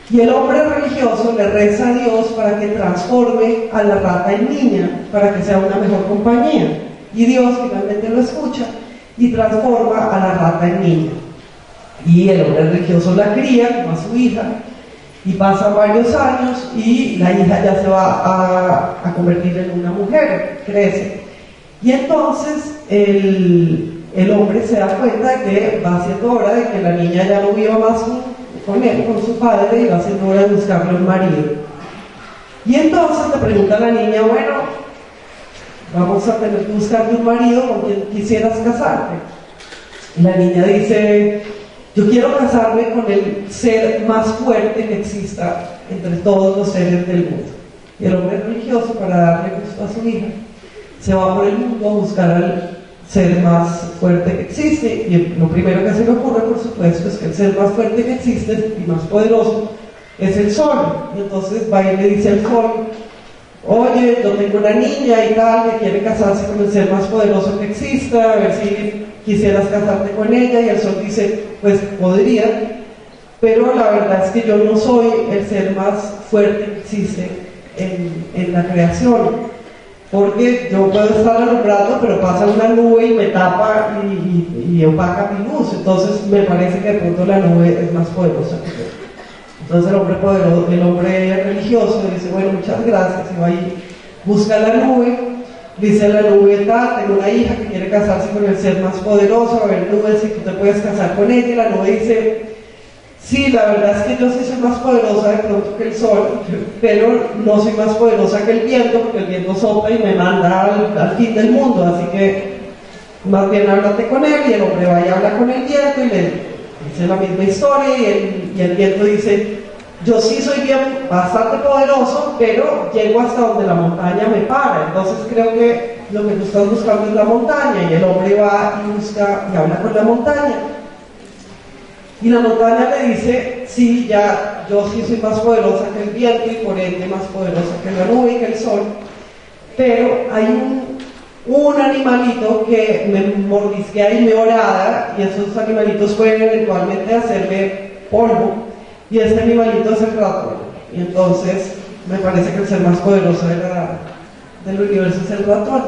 Y el hombre religioso le reza a Dios para que transforme a la rata en niña, para que sea una mejor compañía. Y Dios finalmente lo escucha y transforma a la rata en niña. Y el hombre religioso la cría como a su hija, y pasan varios años y la hija ya se va a convertir en una mujer, crece. Y entonces el hombre se da cuenta de que va siendo hora de que la niña ya no viva más con él, con su padre, y va siendo hora de buscarle un marido. Y entonces le pregunta a la niña: bueno, vamos a tener que buscarte un marido con quien quisieras casarte. Y la niña dice: yo quiero casarme con el ser más fuerte que exista entre todos los seres del mundo. Y el hombre religioso, para darle gusto a su hija, se va por el mundo a buscar al ser más fuerte que existe. Y lo primero que se le ocurre, por supuesto, es que el ser más fuerte que existe y más poderoso es el sol. Y entonces va y le dice al sol: oye, yo tengo una niña y tal que quiere casarse con el ser más poderoso que exista, a ver si quisieras casarte con ella. Y el sol dice: pues podría, pero la verdad es que yo no soy el ser más fuerte que existe en la creación, porque yo puedo estar alumbrando, pero pasa una nube y me tapa y opaca mi luz. Entonces me parece que de pronto la nube es más poderosa que yo. Entonces el hombre religioso le dice: bueno, muchas gracias, y va y busca la nube, dice a la nube, tengo una hija que quiere casarse con el ser más poderoso, a ver nube si tú te puedes casar con ella, y la nube dice, sí, la verdad es que yo sí soy más poderosa de pronto que el sol, pero no soy más poderosa que el viento, porque el viento sopla y me manda al fin del mundo, así que más bien háblate con él, y el hombre va y habla con el viento y le dice la misma historia, y el viento dice, yo sí soy bastante poderoso, pero llego hasta donde la montaña me para, entonces creo que lo que tú estás buscando es la montaña, y el hombre va y busca y habla con la montaña. Y la montaña le dice, sí, ya, yo sí soy más poderosa que el viento y por ende más poderosa que la nube y que el sol, pero hay un animalito que me mordisquea y me horada, y esos animalitos pueden eventualmente hacerme polvo, y este animalito es el ratón. Y entonces me parece que el ser más poderoso del universo es el ratón.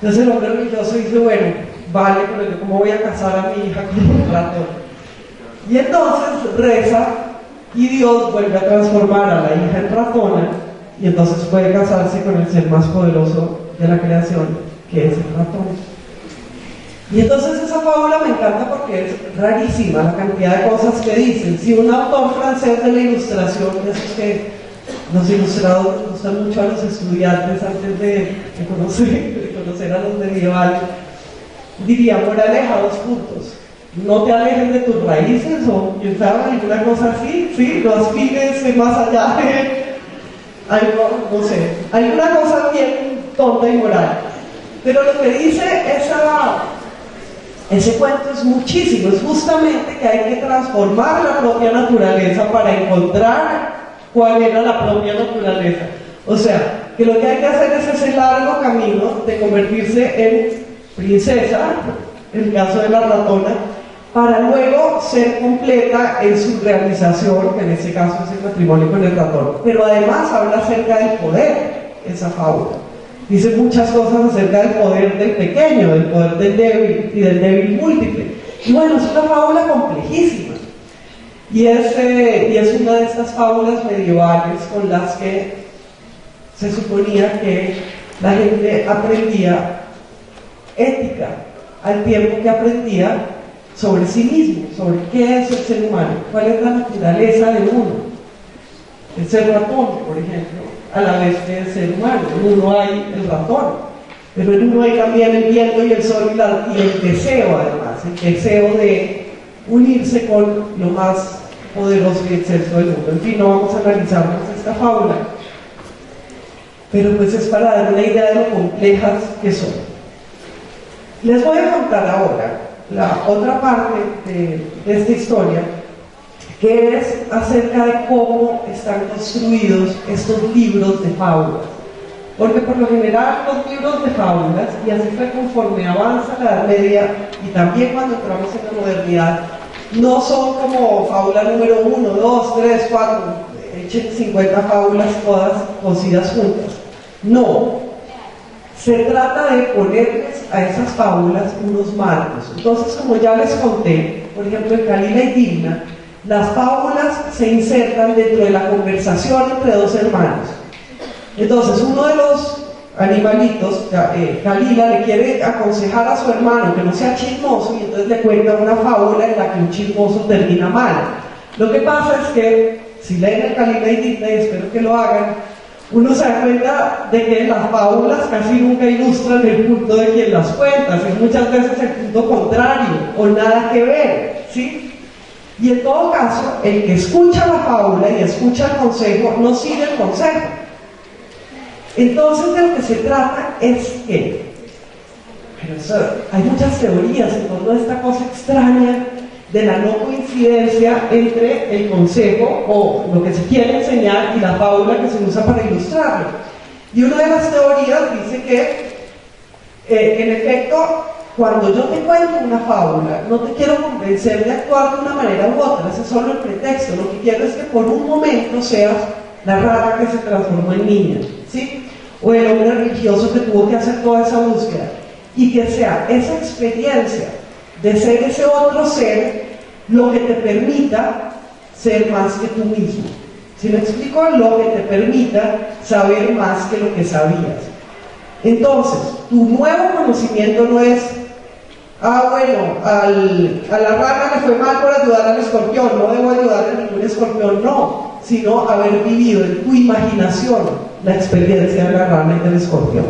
Entonces el hombre orgulloso dice, bueno, vale, pero yo cómo voy a casar a mi hija con un ratón. Y entonces reza y Dios vuelve a transformar a la hija en ratona, y entonces puede casarse con el ser más poderoso de la creación, que es el ratón. Y entonces esa fábula me encanta porque es rarísima la cantidad de cosas que dicen. Si un autor francés de la ilustración, esos que los ilustrados les gustan mucho a los estudiantes antes de conocer a los medievales, diría, moraleja, 2 puntos. No te alejes de tus raíces, o quién sabe, alguna cosa así, sí, no aspires más allá de algo, no sé, alguna cosa bien tonta y moral. Pero lo que dice ese cuento es muchísimo, es justamente que hay que transformar la propia naturaleza para encontrar cuál era la propia naturaleza. O sea, que lo que hay que hacer es ese largo camino de convertirse en princesa, en el caso de la ratona, para luego ser completa en su realización, que en este caso es el matrimonio con el ratón. Pero además habla acerca del poder, esa fábula. Dice muchas cosas acerca del poder del pequeño, del poder del débil y del débil múltiple. Y bueno, es una fábula complejísima. Y es una de estas fábulas medievales con las que se suponía que la gente aprendía ética, al tiempo que aprendía sobre sí mismo, sobre qué es el ser humano, cuál es la naturaleza de uno. El ser ratón, por ejemplo, a la vez que el ser humano. En uno hay el ratón, pero en uno hay también el viento y el sol y el deseo, además, el deseo de unirse con lo más poderoso y excelso del mundo. En fin, no vamos a analizarnos esta fábula, pero pues es para dar una idea de lo complejas que son. Les voy a contar ahora la otra parte de esta historia, que es acerca de cómo están construidos estos libros de fábulas. Porque por lo general los libros de fábulas, y así fue conforme avanza la Edad Media y también cuando entramos en la modernidad, no son como fábula número 1, 2, 3, 4, echen 50 fábulas todas cosidas juntas. No, se trata de ponerles a esas fábulas unos marcos. Entonces, como ya les conté, por ejemplo en Calila y Dimna, las fábulas se insertan dentro de la conversación entre 2 hermanos. Entonces uno de los animalitos, Calila, le quiere aconsejar a su hermano que no sea chismoso, y entonces le cuenta una fábula en la que un chismoso termina mal. Lo que pasa es que, si leen el Calila y Dimna, y espero que lo hagan, uno se da cuenta de que las fábulas casi nunca ilustran el punto de quien las cuenta, es muchas veces el punto contrario, o nada que ver, ¿sí? Y en todo caso, el que escucha la fábula y escucha el consejo, no sigue el consejo. Entonces, de lo que se trata es que, pero eso, hay muchas teorías en torno a esta cosa extraña de la no coincidencia entre el consejo o lo que se quiere enseñar y la fábula que se usa para ilustrarlo. Y una de las teorías dice que, en efecto, cuando yo te cuento una fábula, no te quiero convencer de actuar de una manera u otra, ese es solo el pretexto. Lo que quiero es que por un momento seas la rata que se transformó en niña, ¿sí? O el hombre religioso que tuvo que hacer toda esa búsqueda, y que sea esa experiencia de ser ese otro ser lo que te permita ser más que tú mismo, ¿Sí me explico? Lo que te permita saber más que lo que sabías. Entonces, tu nuevo conocimiento no es, bueno, a la rana le fue mal por ayudar al escorpión, no debo ayudar a ningún escorpión, no, sino haber vivido en tu imaginación la experiencia de la rana y del escorpión.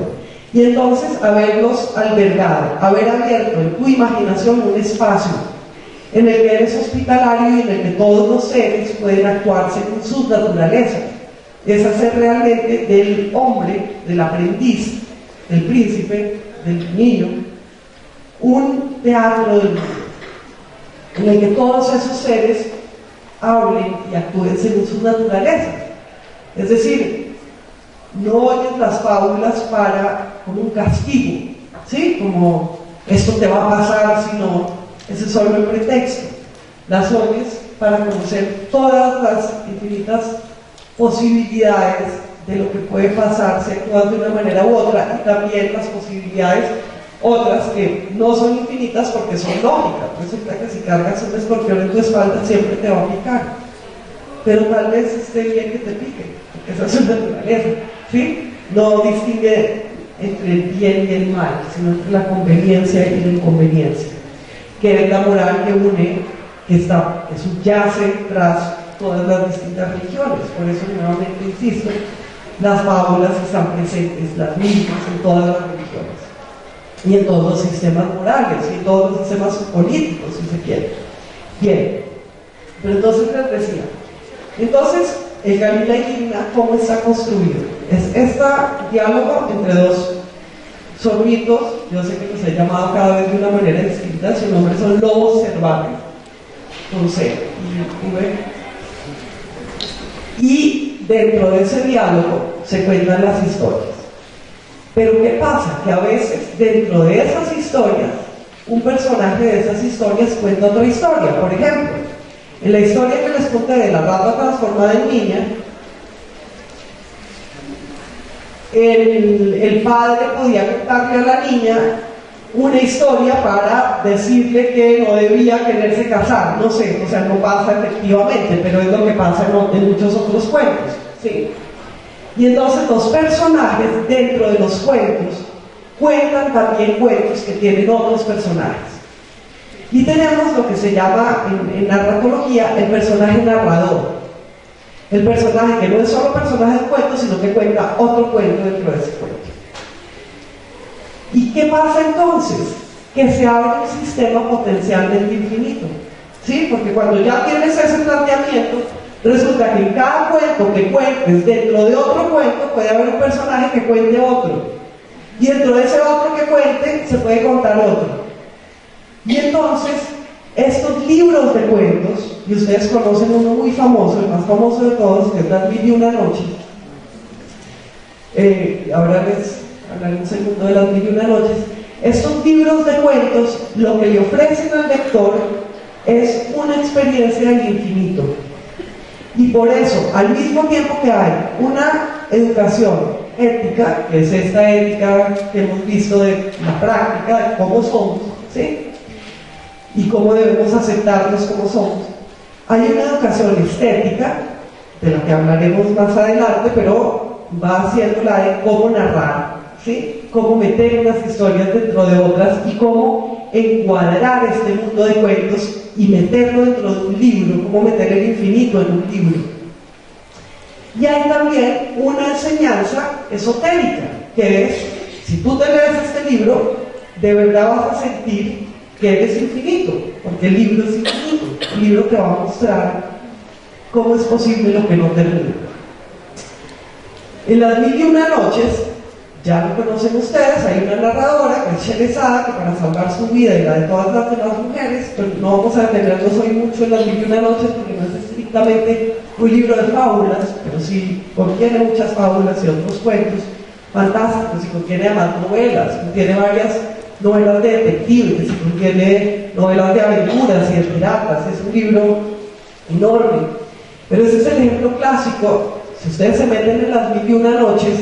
Y entonces haberlos albergado, haber abierto en tu imaginación un espacio en el que eres hospitalario y en el que todos los seres pueden actuar según sus naturalezas. Es hacer realmente del hombre, del aprendiz, del príncipe, del niño, un teatro del mundo, en el que todos esos seres hablen y actúen según sus naturalezas. Es decir, no oyes las fábulas como un castigo, ¿sí? Como esto te va a pasar, sino ese es solo el pretexto. Las oyes para conocer todas las infinitas posibilidades de lo que puede pasar si actúas de una manera u otra, y también las posibilidades otras que no son infinitas porque son lógicas. Resulta que si cargas un escorpión en tu espalda siempre te va a picar, pero tal vez esté bien que te pique, porque esa es su naturaleza, ¿sí? No distingue entre el bien y el mal, sino entre la conveniencia y la inconveniencia, que es la moral que une, que subyace tras todas las distintas religiones. Por eso nuevamente insisto, las fábulas están presentes, las mismas en todas las religiones y en todos los sistemas morales y en todos los sistemas políticos, si se quiere. Bien, pero entonces les decía, entonces el Galila y Gimna, ¿cómo está construido? Es este diálogo entre dos zorritos. Yo sé que los he llamado cada vez de una manera distinta, su nombre son lobos cervantes, con C y V. Y dentro de ese diálogo se cuentan las historias. Pero ¿qué pasa? Que a veces dentro de esas historias, un personaje de esas historias cuenta otra historia. Por ejemplo, en la historia que les conté de la rata transformada en niña, el padre podía contarle a la niña una historia para decirle que no debía quererse casar, no sé, o sea, no pasa efectivamente, pero es lo que pasa en muchos otros cuentos, ¿sí? Y entonces los personajes dentro de los cuentos cuentan también cuentos que tienen otros personajes. Y tenemos lo que se llama en narratología el personaje narrador. El personaje que no es solo personaje de cuento, sino que cuenta otro cuento dentro de ese cuento. ¿Y qué pasa entonces? Que se abre un sistema potencialmente infinito, ¿sí? Porque cuando ya tienes ese planteamiento, resulta que en cada cuento que cuentes dentro de otro cuento puede haber un personaje que cuente otro, y dentro de ese otro que cuente se puede contar otro. Y entonces estos libros de cuentos, y ustedes conocen uno muy famoso, el más famoso de todos, que es Las Mil y Una Noches. Ahora les hablaré un segundo de Las Mil y Una Noches. Estos libros de cuentos lo que le ofrecen al lector es una experiencia del infinito. Y por eso, al mismo tiempo que hay una educación ética, que es esta ética que hemos visto de la práctica, de cómo somos, ¿sí? Y cómo debemos aceptarnos como somos, hay una educación estética, de la que hablaremos más adelante, pero va haciendo la de cómo narrar, ¿sí? Cómo meter unas historias dentro de otras y cómo encuadrar este mundo de cuentos y meterlo dentro de un libro, cómo meter el infinito en un libro. Y hay también una enseñanza esotérica, que es, si tú te lees este libro, de verdad vas a sentir que eres infinito, porque el libro es infinito. El libro te va a mostrar cómo es posible lo que no termina. En Las Mil y Una Noches, ya lo conocen ustedes, hay una narradora que es Sherezada, que para salvar su vida y la de todas las demás mujeres, pero no vamos a detenernos hoy mucho en Las Mil y Una Noches porque no es estrictamente un libro de fábulas, pero sí contiene muchas fábulas y otros cuentos fantásticos, y contiene además novelas, contiene varias novelas de detectives, y contiene novelas de aventuras y de piratas. Es un libro enorme, pero ese es el ejemplo clásico. Si ustedes se meten en Las Mil y Una Noches,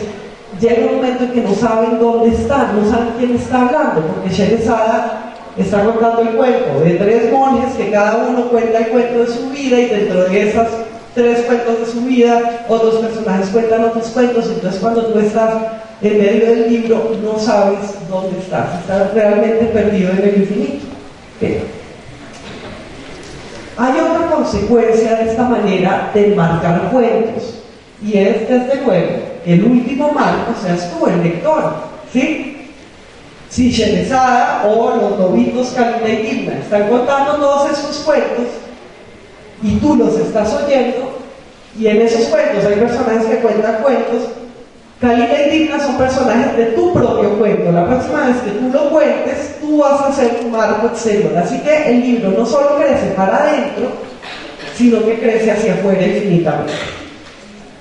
llega un momento en que no saben dónde están, no saben quién está hablando, porque Sherezada está contando el cuento de tres monjes que cada uno cuenta el cuento de su vida, y dentro de esas 3 cuentos de su vida, otros personajes cuentan otros cuentos, entonces cuando tú estás en medio del libro no sabes dónde estás realmente perdido en el infinito. Bien. Hay otra consecuencia de esta manera de enmarcar cuentos, y es, desde luego, el último marco, o sea, es tú, el lector, ¿sí? Si Shenesada o los novitos Kalila y Dimna están contando todos esos cuentos y tú los estás oyendo, y en esos cuentos hay personajes que cuentan cuentos, Kalila y Dimna son personajes de tu propio cuento. La próxima vez que tú lo cuentes, tú vas a hacer tu marco exterior. Así que el libro no solo crece para adentro, sino que crece hacia afuera infinitamente.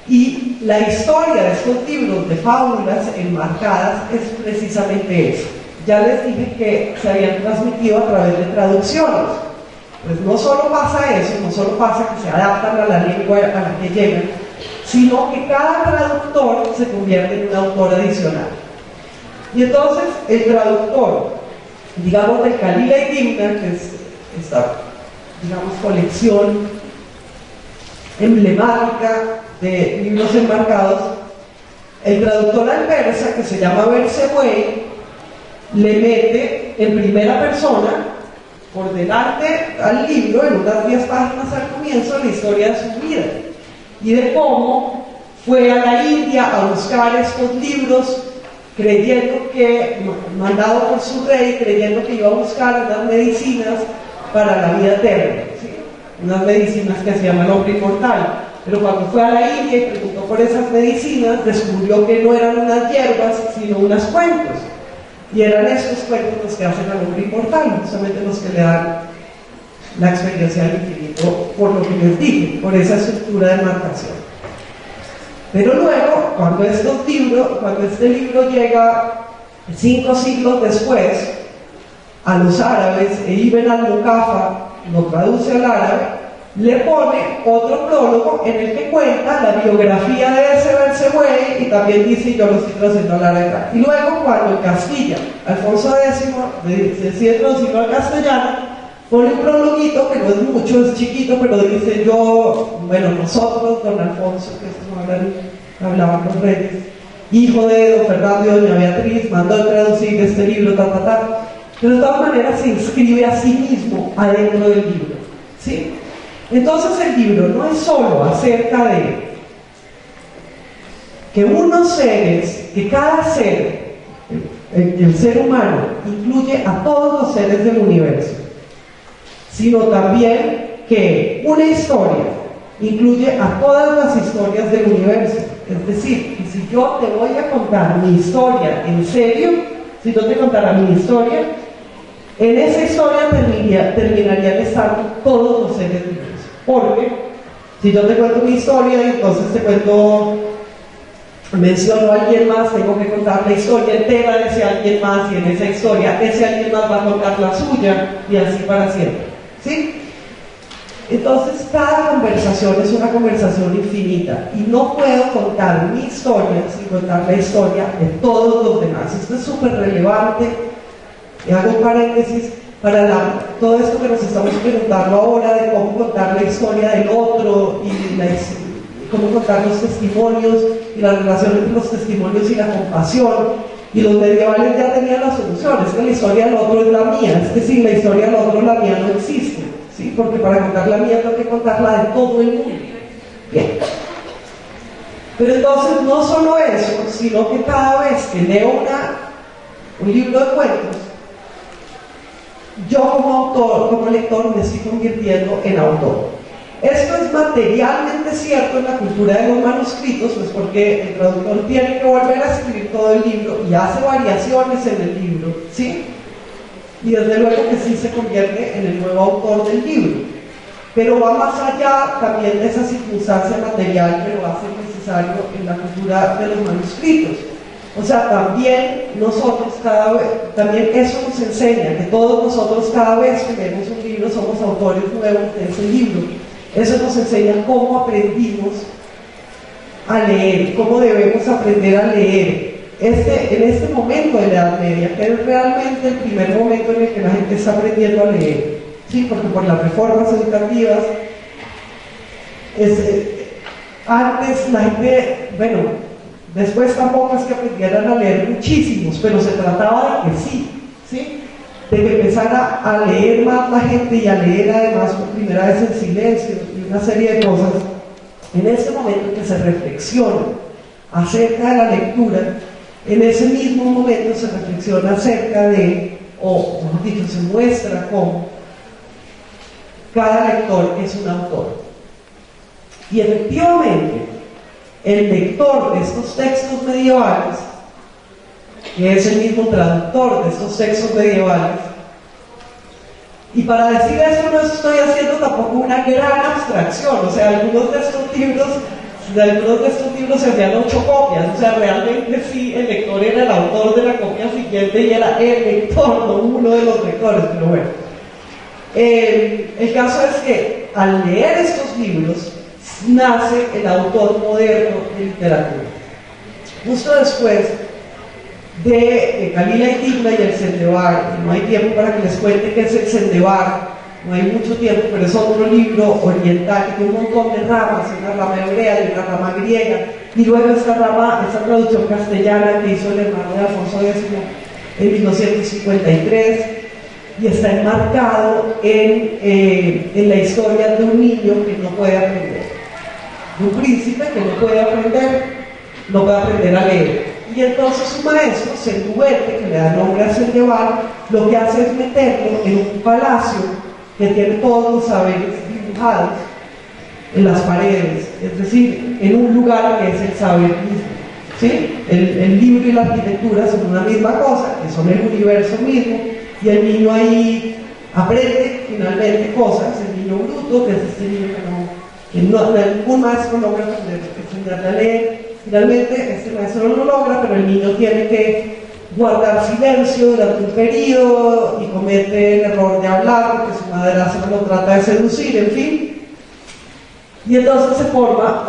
Y la historia de estos libros de fábulas enmarcadas es precisamente eso. Ya les dije que se habían transmitido a través de traducciones. Pues no solo pasa eso, no solo pasa que se adaptan a la lengua a la que llegan, sino que cada traductor se convierte en un autor adicional. Y entonces el traductor, digamos, de Kalila y Dimna, que es esta, digamos, colección emblemática de libros enmarcados, el traductor al persa, que se llama Bersewei, le mete en primera persona, por delante al libro, en unas 10 páginas al comienzo, la historia de su vida y de cómo fue a la India a buscar estos libros, creyendo que, mandado por su rey, creyendo que iba a buscar unas medicinas para la vida eterna, ¿sí? Unas medicinas que se llaman hombre inmortal. Pero cuando fue a la India y preguntó por esas medicinas, descubrió que no eran unas hierbas, sino unos cuentos. Y eran estos cuentos los que hacen al hombre inmortal, justamente los que le dan la experiencia del infinito, por lo que les dije, por esa estructura de marcación. Pero luego, cuando este libro llega 5 siglos después a los árabes, e Ibn al-Muqaffa lo traduce al árabe, le pone otro prólogo en el que cuenta la biografía de ese Bersewei y también dice, yo lo estoy traduciendo al árabe. Y luego, cuando en Castilla Alfonso X decide traducirlo al castellano, pone un prologuito que no es mucho, es chiquito, pero dice nosotros, don Alfonso, que eso hablaban los reyes, hijo de don Fernando y doña Beatriz, mandó traducir este libro, pero de todas maneras se inscribe a sí mismo adentro del libro, ¿sí? Entonces el libro no es solo acerca de que unos seres, que cada ser, el ser humano, incluye a todos los seres del universo, sino también que una historia incluye a todas las historias del universo. Es decir, que si yo te voy a contar mi historia en serio, si yo te contara mi historia, en esa historia terminarían estando todos los seres vivos. Porque si yo te cuento mi historia y entonces menciono a alguien más, tengo que contar la historia entera de ese alguien más, y en esa historia ese alguien más va a contar la suya, y así para siempre, ¿sí? Entonces cada conversación es una conversación infinita, y no puedo contar mi historia sin contar la historia de todos los demás. Esto es súper relevante, y hago un paréntesis para todo esto que nos estamos preguntando ahora de cómo contar la historia del otro y cómo contar los testimonios y la relación entre los testimonios y la compasión. Y los medievales ya tenían la solución, es que la historia del otro es la mía, es que sin la historia del otro la mía no existe, ¿sí? Porque para contar la mía tengo que contarla de todo el mundo. Bien. Pero entonces no solo eso, sino que cada vez que leo un libro de cuentos, yo como autor, como lector, me estoy convirtiendo en autor. Esto es materialmente cierto en la cultura de los manuscritos, pues porque el traductor tiene que volver a escribir todo el libro y hace variaciones en el libro, ¿sí? Y desde luego que sí se convierte en el nuevo autor del libro. Pero va más allá también de esa circunstancia material que lo hace necesario en la cultura de los manuscritos. O sea, también nosotros también eso nos enseña que todos nosotros cada vez que leemos un libro somos autores nuevos de ese libro. Eso nos enseña cómo aprendimos a leer, cómo debemos aprender a leer. En este momento de la Edad Media, que es realmente el primer momento en el que la gente está aprendiendo a leer, ¿sí? Porque por las reformas educativas Antes la gente, bueno, después tampoco es que aprendieran a leer muchísimos, pero se trataba de que ¿sí? De que empezara a leer más la gente y a leer además por primera vez en silencio y una serie de cosas. En ese momento en que se reflexiona acerca de la lectura, en ese mismo momento se reflexiona acerca de, o mejor dicho, se muestra cómo cada lector es un autor. Y efectivamente, el lector de estos textos medievales, que es el mismo traductor de estos textos medievales, y para decir eso no estoy haciendo tampoco una gran abstracción, o sea, algunos de estos libros se hacían 8 copias, o sea, realmente sí, el lector era el autor de la copia siguiente y era el lector, no uno de los lectores, pero bueno. El caso es que al leer estos libros nace el autor moderno de literatura. Justo después de Kalila y Timna y el Sendebar, y no hay tiempo para que les cuente qué es el Sendebar, no hay mucho tiempo, pero es otro libro oriental que tiene un montón de ramas, una rama hebrea y una rama griega, y luego esta traducción castellana que hizo el hermano de Alfonso X en 1953, y está enmarcado en la historia de un niño que no puede aprender, de un príncipe que no puede aprender a leer. Y entonces su maestro, Senduberte, que le da nombre a Sendebar, lo que hace es meterlo en un palacio que tiene todos los saberes dibujados en las paredes, es decir, en un lugar que es el saber mismo. ¿Sí? El libro y la arquitectura son una misma cosa, que son el universo mismo, y el niño ahí aprende finalmente cosas, el niño bruto, que es este niño que ningún maestro logra enseñarle a leer. Finalmente este maestro no lo logra, pero el niño tiene que guardar silencio durante un periodo y comete el error de hablar porque su madrastra lo trata de seducir, en fin. Y entonces se forma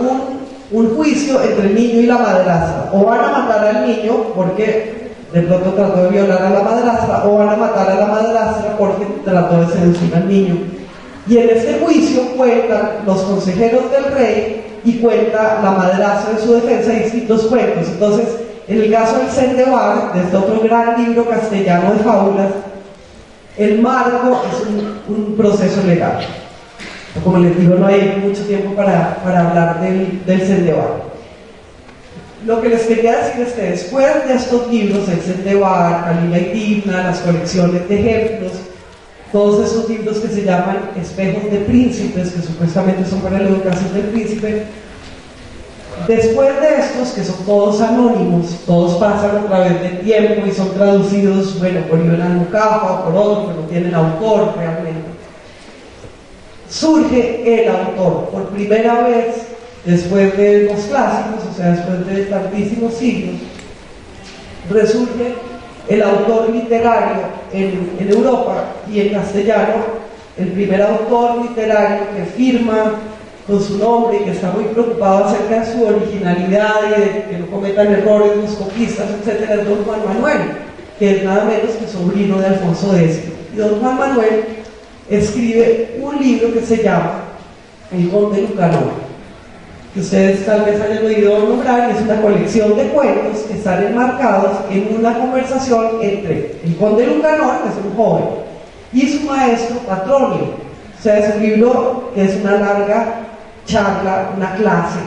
un juicio entre el niño y la madrastra. O van a matar al niño porque de pronto trató de violar a la madrastra, o van a matar a la madrastra porque trató de seducir al niño. Y en este juicio cuentan los consejeros del rey y cuenta la madrastra en su defensa distintos cuentos. Entonces, en el caso del Sendebar, de este otro gran libro castellano de fábulas, el marco es un proceso legal. Como les digo, no hay mucho tiempo para hablar del Sendebar. Lo que les quería decir es que después de estos libros, el Sendebar, Kalila y Timna, las colecciones de ejemplos, todos esos libros que se llaman espejos de príncipes, que supuestamente son para la educación del príncipe, después de estos, que son todos anónimos, todos pasan a través del tiempo y son traducidos, bueno, por Iván Almucafa o por otro, que no tienen autor realmente, surge el autor por primera vez después de los clásicos, o sea, después de tantísimos siglos, resurge el autor literario en Europa y en castellano, el primer autor literario que firma con su nombre y que está muy preocupado acerca de su originalidad y de que no cometan errores los copistas, etc., es don Juan Manuel, que es nada menos que sobrino de Alfonso X. Y don Juan Manuel escribe un libro que se llama El Conde Lucanor, que ustedes tal vez hayan oído nombrar, y es una colección de cuentos que están enmarcados en una conversación entre el conde Lucanor, que es un joven, y su maestro Patronio. O sea, es un libro que es una larga charla, una clase,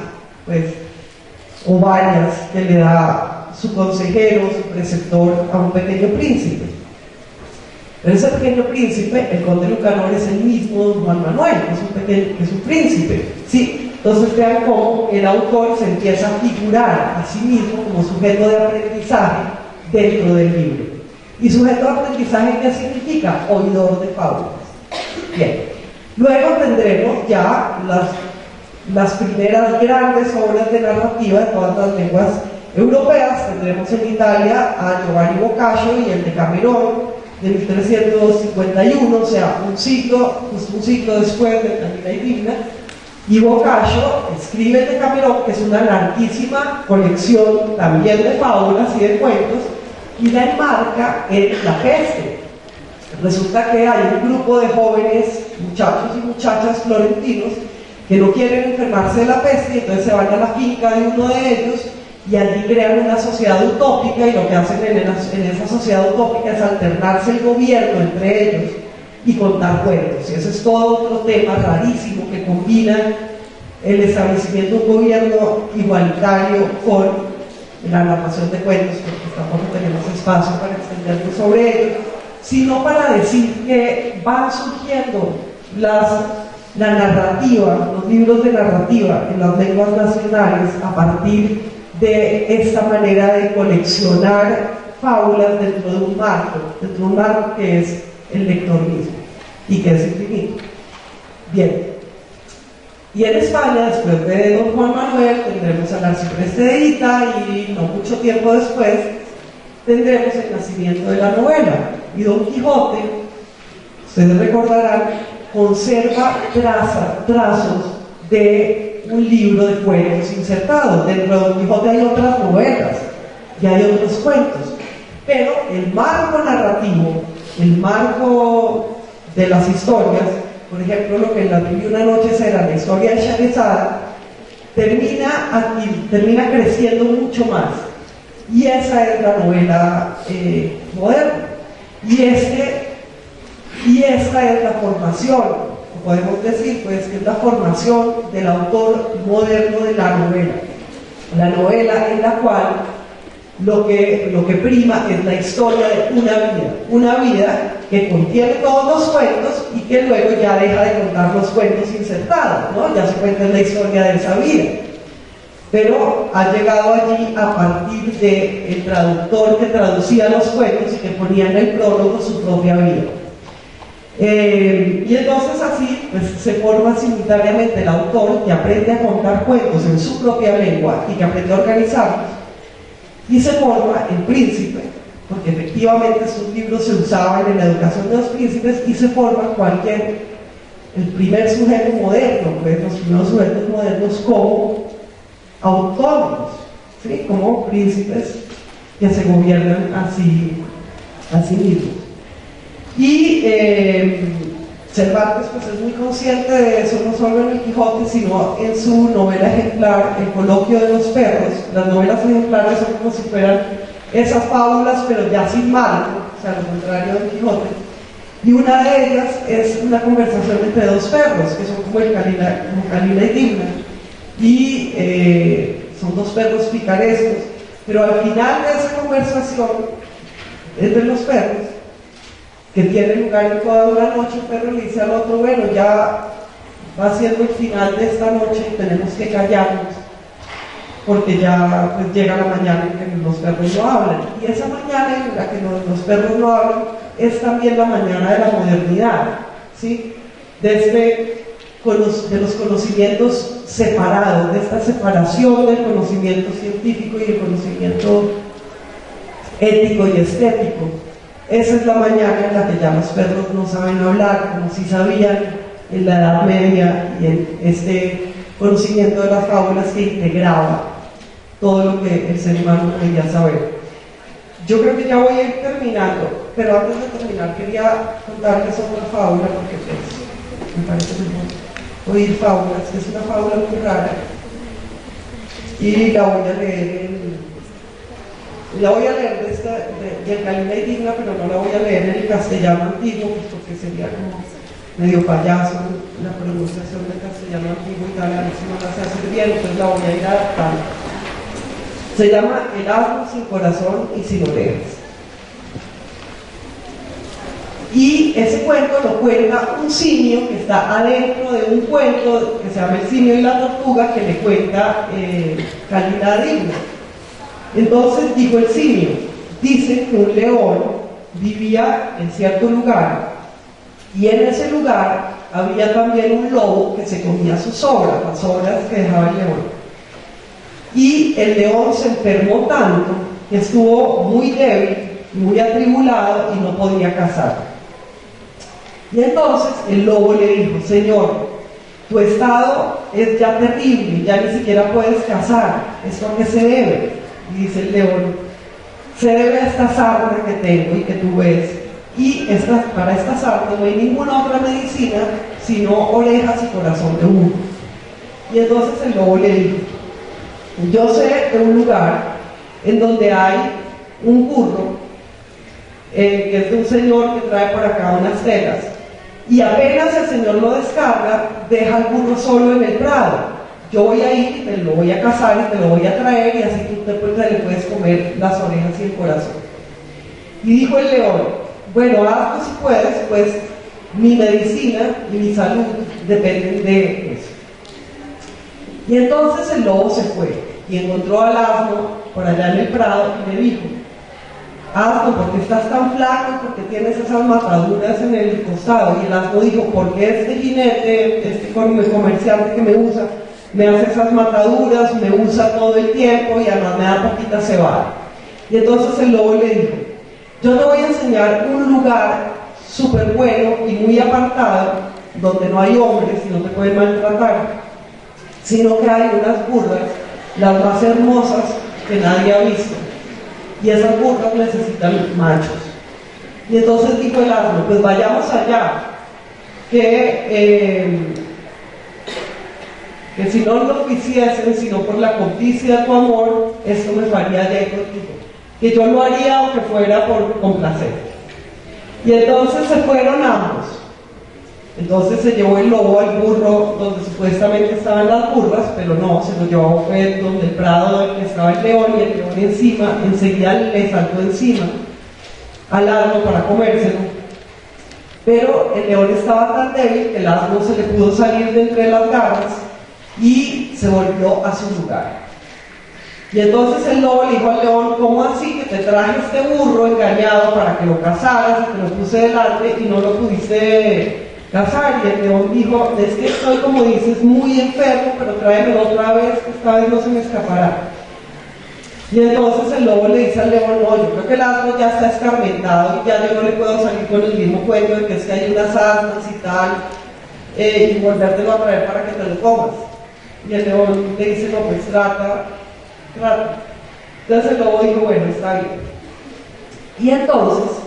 pues, o varias, que le da su consejero, su preceptor a un pequeño príncipe. Pero ese pequeño príncipe, el conde Lucanor, es el mismo don Juan Manuel, que es un príncipe, ¿sí? Entonces vean cómo el autor se empieza a figurar a sí mismo como sujeto de aprendizaje dentro del libro. ¿Y sujeto de aprendizaje qué significa? Oidor de fábulas. Bien, luego tendremos ya las primeras grandes obras de narrativa de todas las lenguas europeas. Tendremos en Italia a Giovanni Boccaccio y el Decamerón de 1351, o sea, justo un siglo después de Kalila y Timna. Y Boccaccio escribe el Decamerón, que es una larguísima colección también de fábulas y de cuentos, y la enmarca en la peste. Resulta que hay un grupo de jóvenes, muchachos y muchachas florentinos, que no quieren enfermarse de la peste, y entonces se van a la finca de uno de ellos y allí crean una sociedad utópica, y lo que hacen en esa sociedad utópica es alternarse el gobierno entre ellos y contar cuentos. Y ese es todo otro tema rarísimo que combina el establecimiento de un gobierno igualitario con la narración de cuentos, porque tampoco tenemos espacio para extendernos sobre ello, sino para decir que van surgiendo la narrativa, los libros de narrativa en las lenguas nacionales a partir de esta manera de coleccionar fábulas dentro de un marco que es el lector mismo y que es infinito. Bien, y en España, después de don Juan Manuel, tendremos al arcipreste de Hita, y no mucho tiempo después tendremos el nacimiento de la novela. Y Don Quijote, ustedes recordarán, conserva trazos de un libro de cuentos insertados. Dentro de Don Quijote hay otras novelas y hay otros cuentos, pero el marco narrativo, el marco de las historias, por ejemplo, lo que en Las Mil y Una Noches era la historia de Scheherazade, termina creciendo mucho más, y esa es la novela moderna, y esta es la formación, podemos decir, pues, que es la formación del autor moderno de la novela en la cual lo que prima es la historia de una vida que contiene todos los cuentos y que luego ya deja de contar los cuentos insertados, ¿no? Ya se cuenta la historia de esa vida, pero ha llegado allí a partir del traductor que traducía los cuentos y que ponía en el prólogo su propia vida. Y entonces así pues, se forma simultáneamente el autor, que aprende a contar cuentos en su propia lengua y que aprende a organizarlos, y se forma el príncipe, porque efectivamente estos libros se usaban en la educación de los príncipes, y se forma el primer sujeto moderno, pues los primeros sujetos modernos como autónomos, ¿sí? Como príncipes que se gobiernan a sí mismos. Y Cervantes pues, es muy consciente de eso, no solo en El Quijote, sino en su novela ejemplar, El Coloquio de los Perros. Las novelas ejemplares son como si fueran esas fábulas, pero ya sin marco, o sea, lo contrario del Quijote. Y una de ellas es una conversación entre dos perros, que son como Calila y Dimna. Y son dos perros picarescos, pero al final de esa conversación entre los perros, que tiene lugar en toda una noche, un perro le dice al otro: bueno, ya va siendo el final de esta noche y tenemos que callarnos, porque ya pues, llega la mañana en que los perros no hablan. Y esa mañana en la que los perros no hablan es también la mañana de la modernidad, ¿sí? De los conocimientos separados, de esta separación del conocimiento científico y el conocimiento ético y estético. Esa es la mañana en la que ya los perros no saben hablar, como si sabían en la Edad Media, y en este conocimiento de las fábulas que integraba todo lo que el ser humano quería saber. Yo creo que ya voy a ir terminando, pero antes de terminar quería contarles otra fábula, porque pues, me parece mejor oír fábulas, que es una fábula muy rara, y la voy a leer de Calila y Dimna, pero no la voy a leer en el castellano antiguo, pues porque sería como medio payaso la pronunciación del castellano antiguo y tal, a ver si no la sé hacer bien, entonces la voy a ir adaptando. Se llama El asno sin corazón y sin orejas. Y ese cuento lo cuenta un simio que está adentro de un cuento que se llama El simio y la tortuga, que le cuenta Calila a Dimna. Entonces dijo el simio: dicen que un león vivía en cierto lugar, y en ese lugar había también un lobo que se comía sus sobras, las sobras que dejaba el león. Y el león se enfermó tanto que estuvo muy débil, muy atribulado y no podía cazar. Y entonces el lobo le dijo: señor, tu estado es ya terrible, ya ni siquiera puedes cazar, ¿esto a qué se debe? Y dice el león: se debe a esta sarna que tengo y que tú ves, y para esta sarna no hay ninguna otra medicina sino orejas y corazón de uno. Y entonces el lobo le dijo: yo sé de un lugar en donde hay un burro que es de un señor que trae por acá unas telas, y apenas el señor lo descarga, deja al burro solo en el prado. Yo voy a ir y te lo voy a cazar y te lo voy a traer, y así tú le puedes comer las orejas y el corazón. Y dijo el león: bueno, hazlo si puedes, pues mi medicina y mi salud dependen de eso. Y entonces el lobo se fue y encontró al asno por allá en el prado y le dijo: asno, ¿por qué estás tan flaco y por qué tienes esas mataduras en el costado? Y el asno dijo: porque este jinete, este comerciante que me usa, me hace esas mataduras, me usa todo el tiempo y además me da poquita cebada. Y entonces el lobo le dijo: yo te voy a enseñar un lugar súper bueno y muy apartado, donde no hay hombres y no te pueden maltratar, sino que hay unas burras, las más hermosas que nadie ha visto, y esas burras necesitan machos. Y entonces dijo el asno: pues vayamos allá, que si no lo quisiesen, sino por la codicia de tu amor, esto me faría ya contigo, que yo lo haría aunque fuera por complacer. Y entonces se fueron ambos. Entonces se llevó el lobo al burro donde supuestamente estaban las burras, pero no, se lo llevó fue donde el prado donde estaba el león, y el león enseguida le saltó encima al asno para comérselo. Pero el león estaba tan débil que el asno se le pudo salir de entre las garras y se volvió a su lugar. Y entonces el lobo le dijo al león: ¿cómo así que te traje este burro engañado para que lo cazaras, y te lo puse delante y no lo pudiste cazar? Y el león dijo: es que estoy, como dices, muy enfermo, pero tráemelo otra vez, que esta vez no se me escapará. Y entonces el lobo le dice al león: no, yo creo que el asno ya está escarmentado y ya yo no le puedo salir con el mismo cuento de que es que hay unas asnas y tal, y volvértelo a traer para que te lo comas. Y el león le dice: no, pues trata. Entonces el lobo dijo: bueno, está bien. Y entonces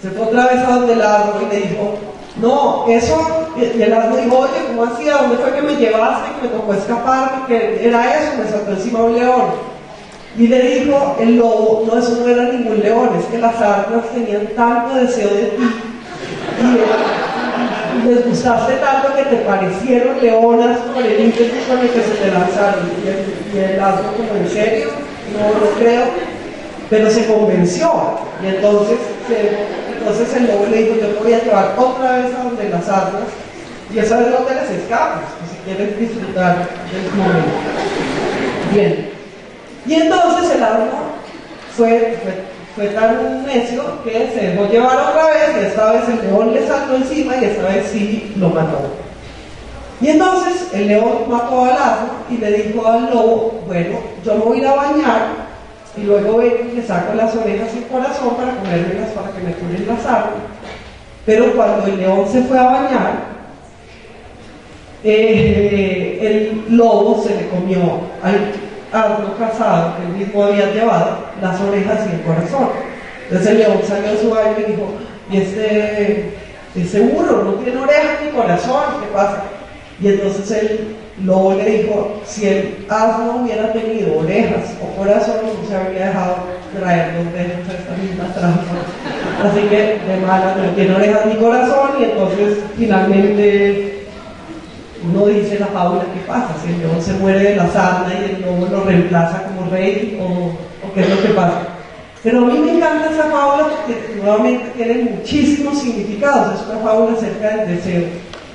se fue otra vez a donde el asno y le dijo: no, eso. Y el asno dijo: oye, ¿cómo así? ¿A dónde fue que me llevaste? Que me tocó escapar, porque era eso, me saltó encima un león. Y le dijo el lobo: no, eso no era ningún león, es que las asnas tenían tanto deseo de ti y les gustaste tanto que te parecieron leonas por el ímpetu con el que se te lanzaron. Y el asno, como: ¿en serio? No lo creo. Pero se convenció. Y entonces el lobo le dijo: yo te voy a llevar otra vez a donde las asnas, y esa vez no te las escapas, pues, si quieres disfrutar del momento. Bien. Y entonces el asno fue tan necio que se dejó llevar otra vez, y esta vez el león le saltó encima y esta vez sí lo mató. Y entonces el león mató al asno y le dijo al lobo: bueno, yo me voy a ir a bañar y luego vengo y le saco las orejas y el corazón para comérmelas, para que me curen la sangre. Pero cuando el león se fue a bañar, el lobo se le comió al asno cazado que él mismo había llevado las orejas y el corazón. Entonces el león salió a su baño y dijo: y ese burro no tiene orejas ni corazón, ¿qué pasa? Y entonces el lobo le dijo: si el asno hubiera tenido orejas o corazón, no se habría dejado traer dos veces a esta misma trampa. Así que de malas no tiene orejas ni corazón. Y entonces finalmente uno dice la fábula: ¿qué pasa? Si el león se muere de la sarna y el lobo lo reemplaza como rey, o qué es lo que pasa. Pero a mí me encanta esa fábula porque nuevamente tiene muchísimos significados. Es una fábula acerca del deseo,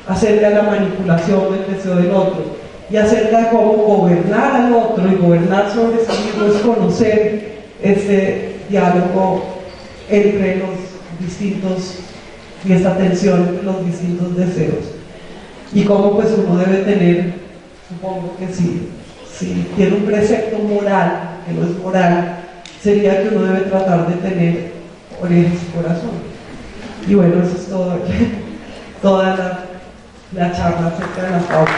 acerca de la manipulación del deseo del otro, y acerca de cómo gobernar al otro, y gobernar sobre sí mismo es conocer este diálogo entre los distintos, y esta tensión entre los distintos deseos. Y cómo pues uno debe tener, supongo que si tiene un precepto moral, que no es moral, sería que uno debe tratar de tener orejas y corazón. Y bueno, eso es todo, toda la charla acerca de las fábulas.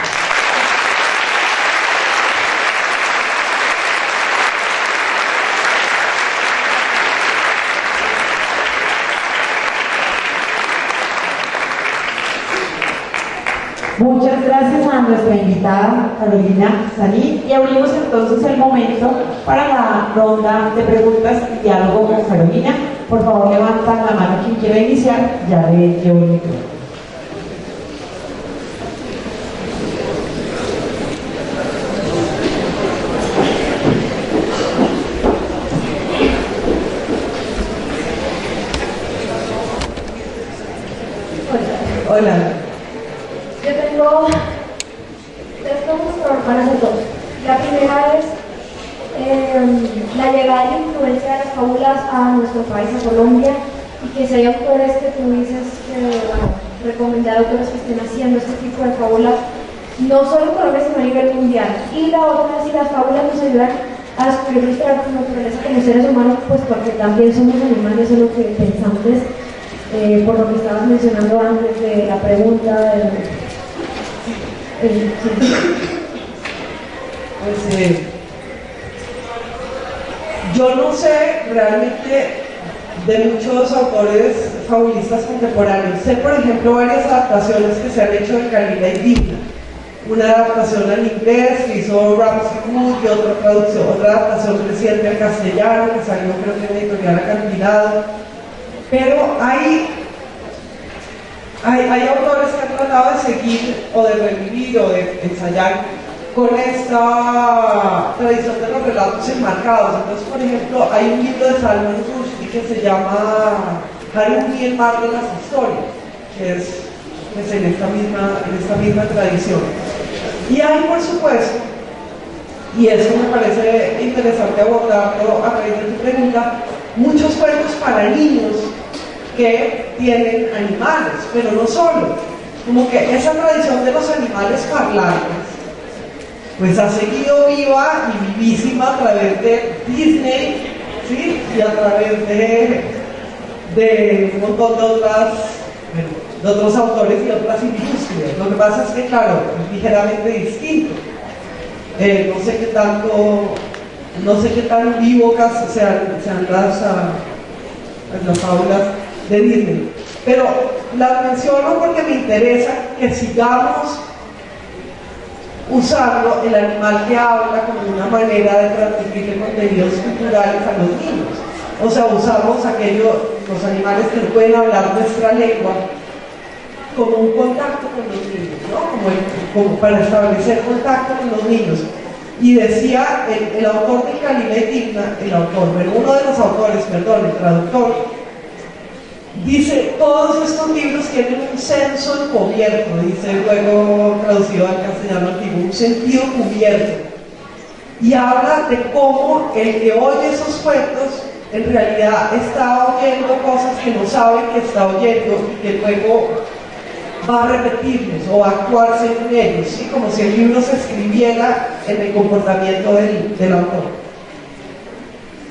Muchas gracias a nuestra invitada Carolina Sanín y abrimos entonces el momento para la ronda de preguntas y diálogo con Carolina. Por favor, levantan la mano quien quiera iniciar, ya le llevo el micrófono. Hola. Yo tengo tres preguntas para hacer dos. La primera es la llegada y la influencia de las fábulas a nuestro país, a Colombia, y que si hay autores que tú dices que, bueno, recomendar autores que estén haciendo este tipo de fábulas, no solo en Colombia, sino a nivel mundial. Y la otra es si las fábulas nos ayudan a descubrir nuestra naturaleza como seres humanos, pues porque también somos animales, eso es lo que pensantes. Por lo que estabas mencionando antes de la pregunta yo no sé realmente de muchos autores fabulistas contemporáneos. Sé, por ejemplo, varias adaptaciones que se han hecho de Calila y Digna. Una adaptación al inglés que hizo Ramsey Wood y otra adaptación reciente al castellano que salió creo que en editorial Acantilado. Pero hay autores que han tratado de seguir o de revivir o de ensayar con esta tradición de los relatos enmarcados. Entonces, por ejemplo, hay un libro de Salman Rushdie que se llama Harun y el mar de las historias, que es pues, en esta misma tradición. Y hay, por supuesto, y eso me parece interesante abordarlo a raíz de tu pregunta, muchos cuentos para niños que tienen animales, pero no solo. Como que esa tradición de los animales parlantes, pues ha seguido viva y vivísima a través de Disney, ¿sí? Y a través de un montón de otros autores y otras industrias. Lo que pasa es que, claro, es ligeramente distinto. No sé qué tan vivocas sean las fábulas de Disney, pero las menciono porque me interesa que sigamos usando el animal que habla como una manera de transmitirle contenidos culturales a los niños. O sea, usamos los animales que no pueden hablar nuestra lengua como un contacto con los niños, ¿no? Como para establecer contacto con los niños. Y decía el autor de Calila y Digna, uno de los autores, el traductor, dice, todos estos libros tienen un senso encubierto, dice luego traducido al castellano antiguo, un sentido cubierto. Y habla de cómo el que oye esos cuentos en realidad está oyendo cosas que no sabe que está oyendo y que luego va a repetirlos o a actuar según ellos, ¿sí? Como si el libro se escribiera en el comportamiento del autor.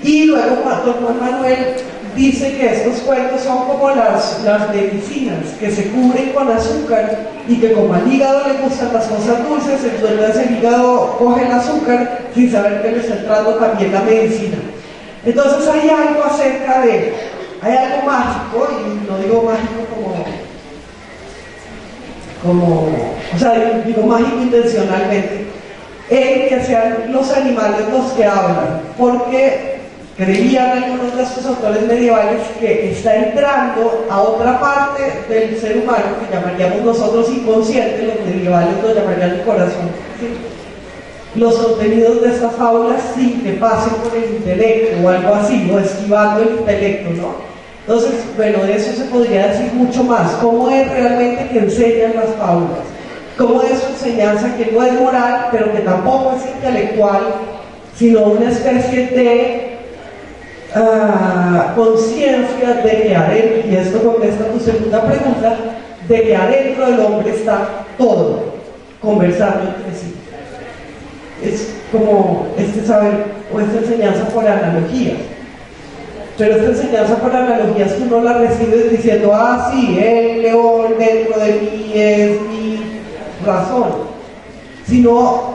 Y luego Juan Manuel dice que estos cuentos son como las medicinas que se cubren con azúcar y que como al hígado le gustan las cosas dulces, entonces el hígado coge el azúcar sin saber que le está entrando también la medicina. Entonces hay algo hay algo mágico, y no digo mágico o sea, digo mágico intencionalmente, en que sean los animales los que hablan, porque creían algunos de estos autores medievales que está entrando a otra parte del ser humano que llamaríamos nosotros inconsciente, los medievales lo llamarían el corazón, ¿sí? Los contenidos de estas fábulas sin que pasen por el intelecto o algo así, o esquivando el intelecto, ¿no? Entonces, bueno, de eso se podría decir mucho más. ¿Cómo es realmente que enseñan las fábulas? ¿Cómo es su enseñanza que no es moral, pero que tampoco es intelectual, sino una especie de conciencia de que adentro, y esto contesta tu segunda pregunta, de que adentro del hombre está todo, conversando entre sí. Es como este saber o esta enseñanza por analogías. Pero esta enseñanza por analogías tú no la recibes diciendo, sí, el león dentro de mí es mi razón, sino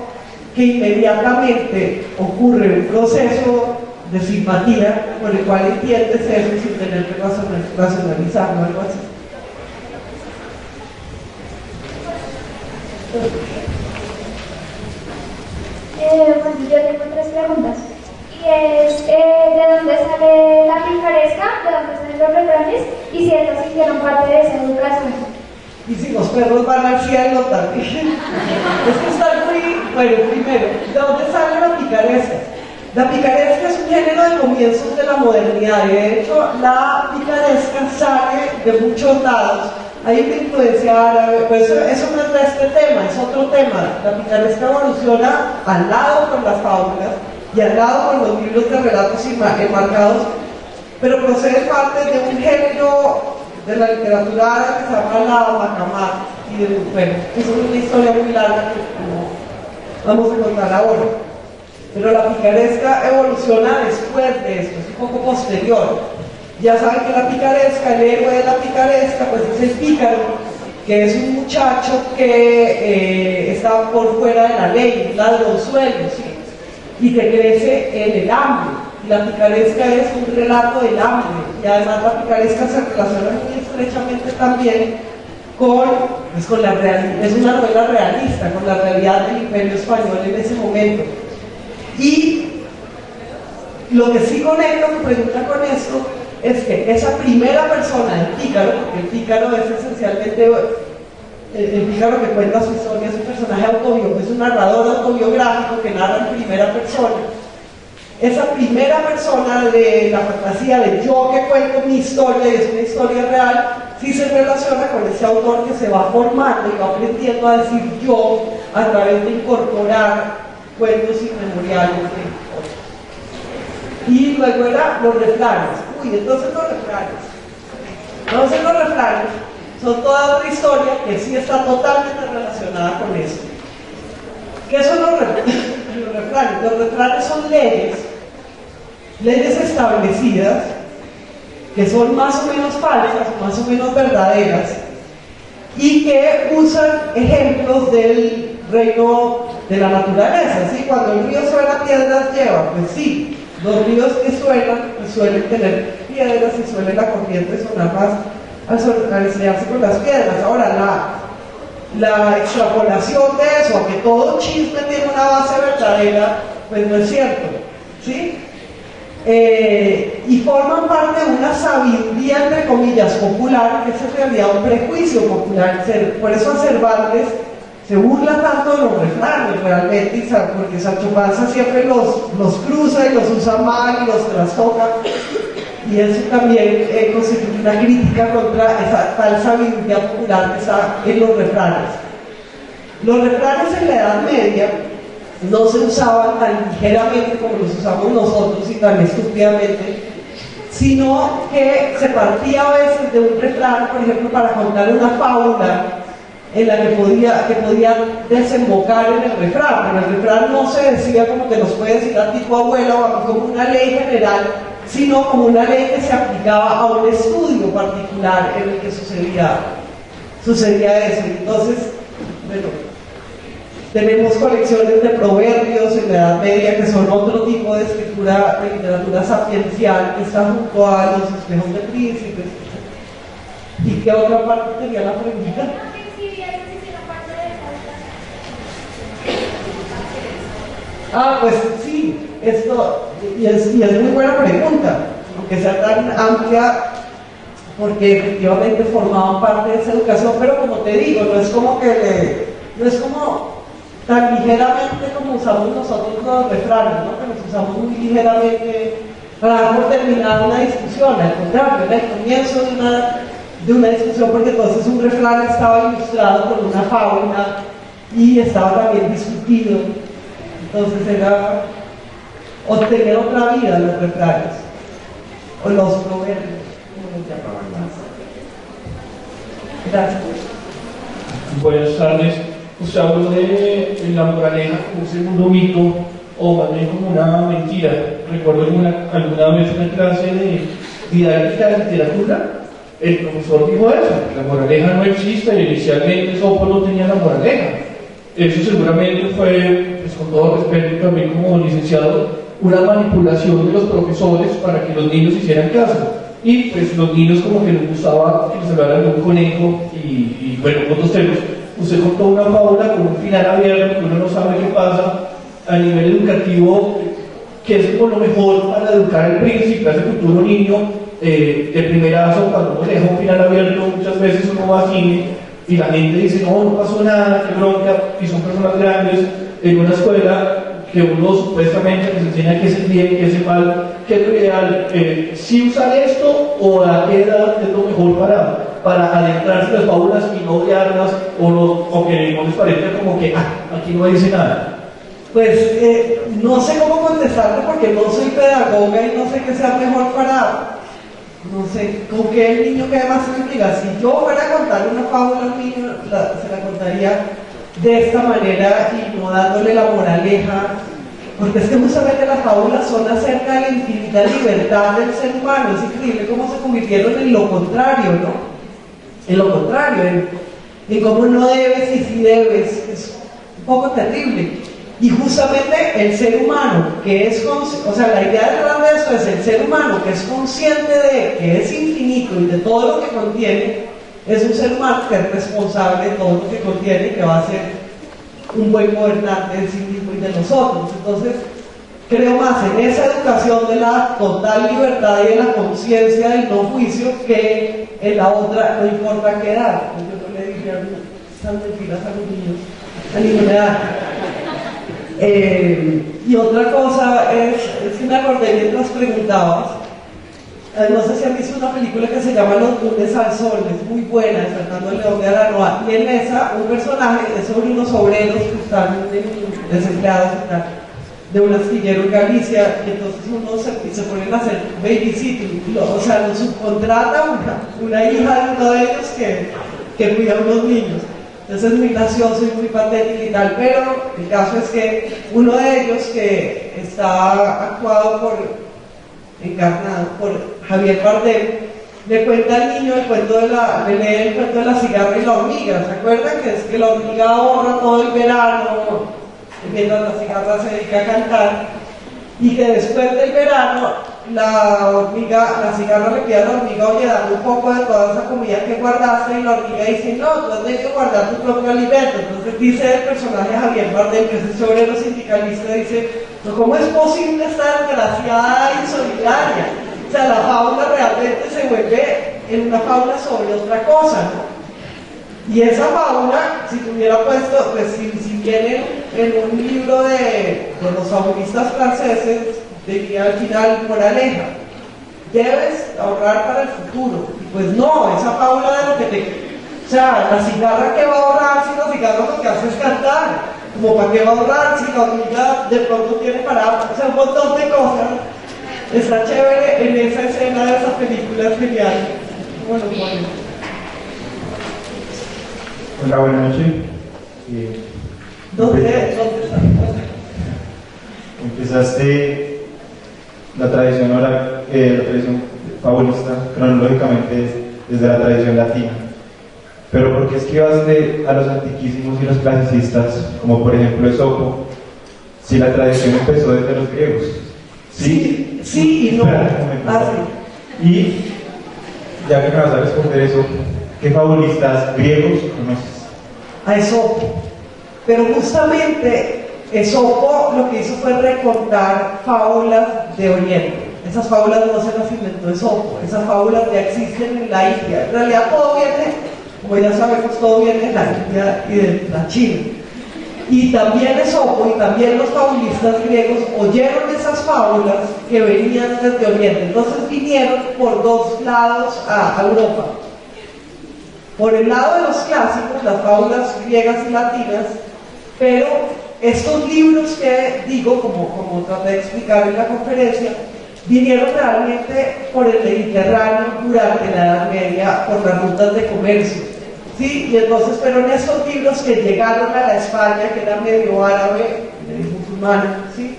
que inmediatamente ocurre un proceso de simpatía por el cual entiendes eso sin tener que racionalizarlo o algo así. Bueno, yo tengo 3 preguntas. Y es, ¿de dónde sale la picaresca? ¿De dónde salen los refranes? Y si estas hicieron parte de esa educación. Y si los perros van al cielo también. Es que está muy... Bueno, primero, ¿de dónde sale la picaresca? La picaresca es un género de comienzos de la modernidad. De hecho, la picaresca sale de muchos lados. Hay una influencia árabe, pues eso no es de este tema, es otro tema. La picaresca evoluciona al lado con las fábulas y al lado con los libros de relatos enmarcados, pero procede parte de un género de la literatura árabe que se llama la Macamat. Y bueno, eso es una historia muy larga que no vamos a contar ahora. Pero la picaresca evoluciona después de esto, es un poco posterior. Ya saben que la picaresca, el héroe de la picaresca, pues es el pícaro, que es un muchacho que está por fuera de la ley, un ladronzuelo, ¿sí? Y que crece en el hambre. Y la picaresca es un relato del hambre. Y además la picaresca se relaciona muy estrechamente también con la realidad, es una novela realista, con la realidad del Imperio Español en ese momento. Y lo que sí conecta tu pregunta con esto es que esa primera persona, el pícaro, porque el pícaro es esencialmente el pícaro que cuenta su historia, es un personaje autobiográfico, es un narrador autobiográfico que narra en primera persona. Esa primera persona de la fantasía de yo que cuento mi historia y es una historia real, sí se relaciona con ese autor que se va formando y va aprendiendo a decir yo a través de incorporar cuentos inmemoriales de y luego eran los refranes. Entonces los refranes son toda otra historia que sí está totalmente relacionada con eso. ¿Qué son los refranes? Los refranes son leyes establecidas que son más o menos falsas, más o menos verdaderas y que usan ejemplos del reino de la naturaleza, ¿sí? Cuando el río suena, piedras lleva, pues sí, los ríos que suenan pues suelen tener piedras y suele la corriente sonar más al estrellarse con las piedras. Ahora, la extrapolación de eso, aunque todo chisme tiene una base verdadera, pues no es cierto, ¿sí? Y forman parte de una sabiduría, entre comillas, popular, que es en realidad un prejuicio popular. Por eso a Cervantes se burla tanto de los refranes realmente, porque Sancho Panza siempre los cruza y los usa mal y los trastoca, y eso también constituye una crítica contra esa tal sabiduría popular que está en los refranes. Los refranes en la Edad Media no se usaban tan ligeramente como los usamos nosotros y tan estúpidamente, sino que se partía a veces de un refrán, por ejemplo, para contar una fábula en la que podía desembocar en el refrán. Pero el refrán no se decía como te los puede decir a ti tu abuela o a mí como una ley general, sino como una ley que se aplicaba a un estudio particular en el que sucedía eso. Entonces, bueno, tenemos colecciones de proverbios en la Edad Media que son otro tipo de escritura, de literatura sapiencial, que está junto a los espejos de príncipes. ¿Y qué otra parte tenía la pregunta? Pues sí, esto, y es muy buena pregunta, aunque sea tan amplia, porque efectivamente formaban parte de esa educación, pero como te digo, no es como tan ligeramente como usamos nosotros los refranes, ¿no? Que nos usamos muy ligeramente para dar por terminar una discusión. Al contrario, era el comienzo de una discusión, porque entonces un refrán estaba ilustrado con una fábula y estaba también discutido. Entonces era obtener otra vida los refranes, o los proverbios, como los llamaban más. Gracias. Buenas tardes. Usted habló de la moraleja como un segundo mito, o más bien como una mentira. Recuerdo alguna vez una clase de didáctica de literatura, el profesor dijo eso: la moraleja no existe, inicialmente Sófocles no tenía la moraleja. Eso seguramente fue, pues, con todo respeto también como licenciado, una manipulación de los profesores para que los niños hicieran caso. Y pues los niños como que les gustaba que les hablaran de un conejo y bueno, otros temas. usted contó una fábula con un final abierto, que uno no sabe qué pasa a nivel educativo, que es por lo mejor para educar al príncipe, a ese futuro niño, de primerazo, cuando uno le deja un final abierto, muchas veces uno va a cine y la gente dice, no, no pasó nada, qué bronca, y son personas grandes en una escuela que uno supuestamente les enseña que es el bien, que es el mal, que es lo ideal, si usar esto o a qué edad es lo mejor para adentrarse en las fábulas y no odiarlas o que no les parezca como que aquí no dice nada. Pues no sé cómo contestarte porque no soy pedagoga y no sé qué sea mejor para, no sé, con que el niño quede más tranquilo. Si yo fuera a contar una fábula a un niño, se la contaría de esta manera y no dándole la moraleja, porque es que justamente las fábulas son acerca de la infinita libertad del ser humano. Es increíble cómo se convirtieron en lo contrario, ¿no? En lo contrario, en cómo no debes y sí debes. Es un poco terrible. Y justamente el ser humano, que es, o sea, la idea detrás de esto es el ser humano que es consciente de que es infinito y de todo lo que contiene, es un ser humano que es responsable de todo lo que contiene y que va a ser un buen gobernante de sí mismo y de nosotros. Entonces, creo más en esa educación de la total libertad y de la conciencia del no juicio que en la otra, no importa qué edad. Yo no le diría estas mentiras a los niños a ninguna edad. Y otra cosa es que me acordé mientras preguntabas, no sé si han visto una película que se llama Los lunes al sol, es muy buena, es Fernando León de Aranoa, y en esa un personaje es sobre unos obreros que están desempleados de un astillero en Galicia, y entonces uno se ponen a hacer babysitting, o sea, lo subcontrata una hija de uno de ellos que cuida a unos niños. Entonces es muy gracioso y muy patético y tal, pero el caso es que uno de ellos, que está actuado encarnado por Javier Bardem, le cuenta al niño le lee el cuento de la cigarra y la hormiga. ¿Se acuerdan? Que es que la hormiga ahorra todo el verano mientras la cigarra se dedica a cantar, y que después del verano la cigarra le pide a la hormiga, oye, dame un poco de toda esa comida que guardaste, y la hormiga dice, no, tú has debido guardar tu propio alimento. Entonces dice el personaje Javier Bardem, que es ese obrero sindicalista, dice, no, ¿cómo es posible esta desgraciada y solidaria? O sea, la fábula realmente se vuelve en una fábula sobre otra cosa, ¿no? Y esa fábula, si tuviera puesto, pues si viene en un libro de los fabulistas franceses, diría al final, moraleja, debes ahorrar para el futuro. Y pues no, esa fábula de lo que o sea, la cigarra que va a ahorrar si la cigarra lo que hace es cantar, como para qué va a ahorrar si la hormiga de pronto tiene para, o sea, un montón de cosas. Está chévere en esa escena de esa película, es genial. Bueno. Hola, buenas noches. ¿Dónde estás? Empezaste la tradición oral, la tradición fabulista, cronológicamente desde la tradición latina. Pero ¿por qué esquivaste a los antiquísimos y los clasicistas, como por ejemplo Esopo, si la tradición empezó desde los griegos? Sí y no. Y ya que me vas a responder eso, ¿qué fabulistas griegos conoces? A Esopo. Pero justamente Esopo lo que hizo fue recontar fábulas de Oriente. Esas fábulas no se las inventó Esopo, esas fábulas ya existen en la India. En realidad todo viene, como ya sabemos, todo viene de la India y de la China. Y también Esopo y también los fabulistas griegos oyeron esas fábulas que venían desde Oriente. Entonces vinieron por dos lados a Europa. Por el lado de los clásicos, las fábulas griegas y latinas, pero estos libros que digo, como traté de explicar en la conferencia, vinieron realmente por el Mediterráneo durante la Edad Media, por las rutas de comercio. ¿Sí? Y entonces fueron estos libros que llegaron a la España, que era medio árabe, medio musulmana, ¿sí?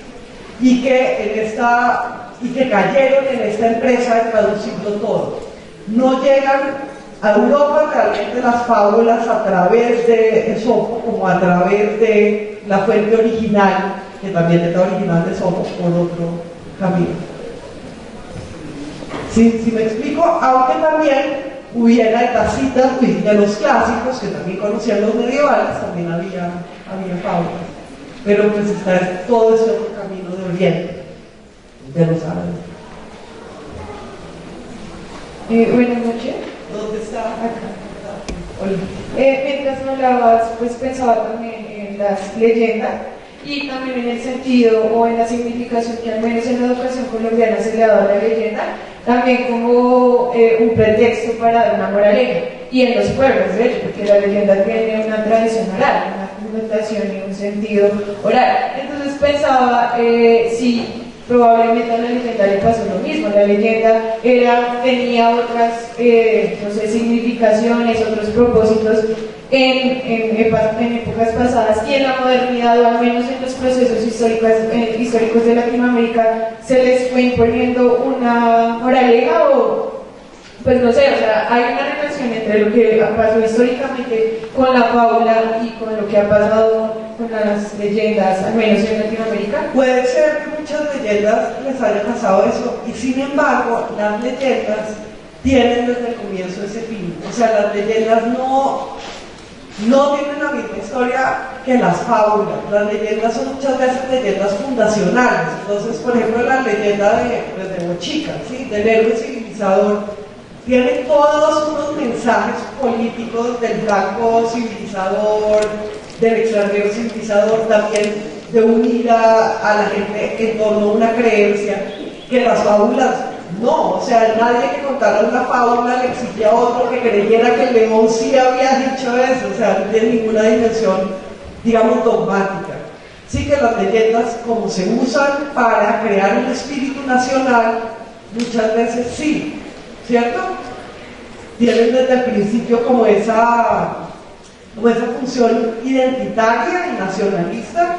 y que cayeron en esta empresa de traducirlo todo. No llegan a Europa realmente las fábulas a través de Esopo, como a través de la fuente original, que también es la original de Esopo, por otro camino. ¿Sí me explico? Aunque también hubiera estas citas de los clásicos, que también conocían los medievales, también había fábulas. Pero pues está todo ese otro camino de Oriente, de los árabes. Buenas noches. ¿Dónde está? Acá. Hola. Mientras me hablabas, pues pensaba también en las leyendas y también en el sentido o en la significación que al menos en la educación colombiana se le ha dado a la leyenda, también como un pretexto para dar una moraleja. Y en los pueblos, de hecho, porque la leyenda tiene una tradición oral, una connotación y un sentido oral. Entonces pensaba si probablemente a la leyenda le pasó lo mismo. La leyenda tenía otras, no sé, significaciones, otros propósitos en épocas pasadas, y en la modernidad, o al menos en los procesos históricos de Latinoamérica, se les fue imponiendo una moraleja o, pues no sé, o sea, hay una relación entre lo que pasó históricamente con la fábula y con lo que ha pasado con las leyendas, al menos en Latinoamérica. Puede ser que muchas leyendas les haya pasado eso, y sin embargo, las leyendas tienen desde el comienzo ese fin. O sea, las leyendas no tienen la misma historia que las fábulas. Las leyendas son muchas veces leyendas fundacionales. Entonces, por ejemplo, la leyenda de Bochica, ¿sí?, del héroe civilizador, tiene todos unos mensajes políticos del blanco civilizador, del extranjero civilizador, también de unir a la gente en torno a una creencia, que las fábulas no. O sea, nadie que contara una fábula le exigía a otro que creyera que el león sí había dicho eso. O sea, no tiene ninguna dimensión, digamos, dogmática. Sí, que las leyendas, como se usan para crear un espíritu nacional, muchas veces sí, ¿cierto? Tienen desde el principio como esa función identitaria y nacionalista,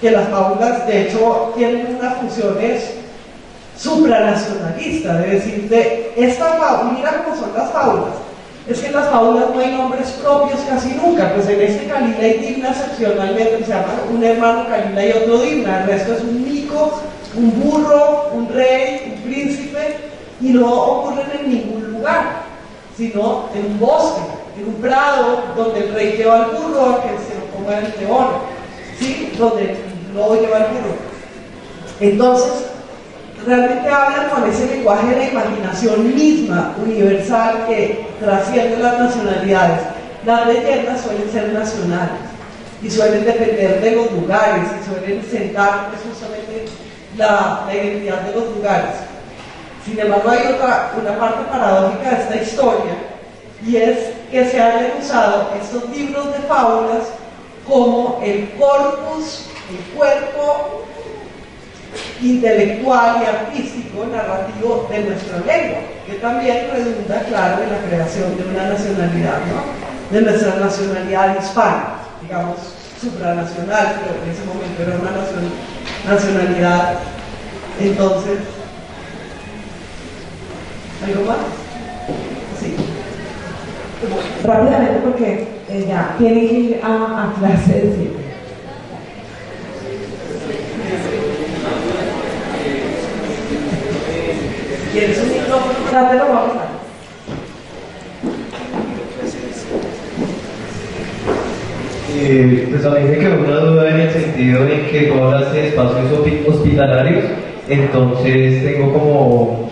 que las fábulas de hecho tienen unas funciones supranacionalistas, de decir, de esta fábula, mira cómo son las fábulas. Es que en las fábulas no hay nombres propios casi nunca. Pues en este Calila y Dimna excepcionalmente se llama un hermano Calila y otro Dimna. El resto es un mico, un burro, un rey, un príncipe, y no ocurren en ningún lugar, sino en un bosque, en un prado, donde el rey lleva al burro a que se lo coma el león, ¿sí?, donde el lobo lleva al burro. Entonces, realmente hablan con ese lenguaje de la imaginación misma, universal, que trasciende las nacionalidades. Las leyendas suelen ser nacionales y suelen depender de los lugares y suelen sentar justamente la identidad de los lugares. Sin embargo, hay una parte paradójica de esta historia, y es que se han usado estos libros de fábulas como el corpus, el cuerpo intelectual y artístico, narrativo de nuestra lengua, que también redunda, claro, en la creación de una nacionalidad, ¿no?, de nuestra nacionalidad hispana, digamos, supranacional, pero en ese momento era una nacionalidad. Entonces, ¿algo más? Sí. Rápidamente, porque ya tiene que ir a clase de cine. ¿Quieres un micrófono? Ya te lo vamos a dar. Pues a mí me quedó una duda en el sentido en que tú hablas de espacios hospitalarios, entonces tengo como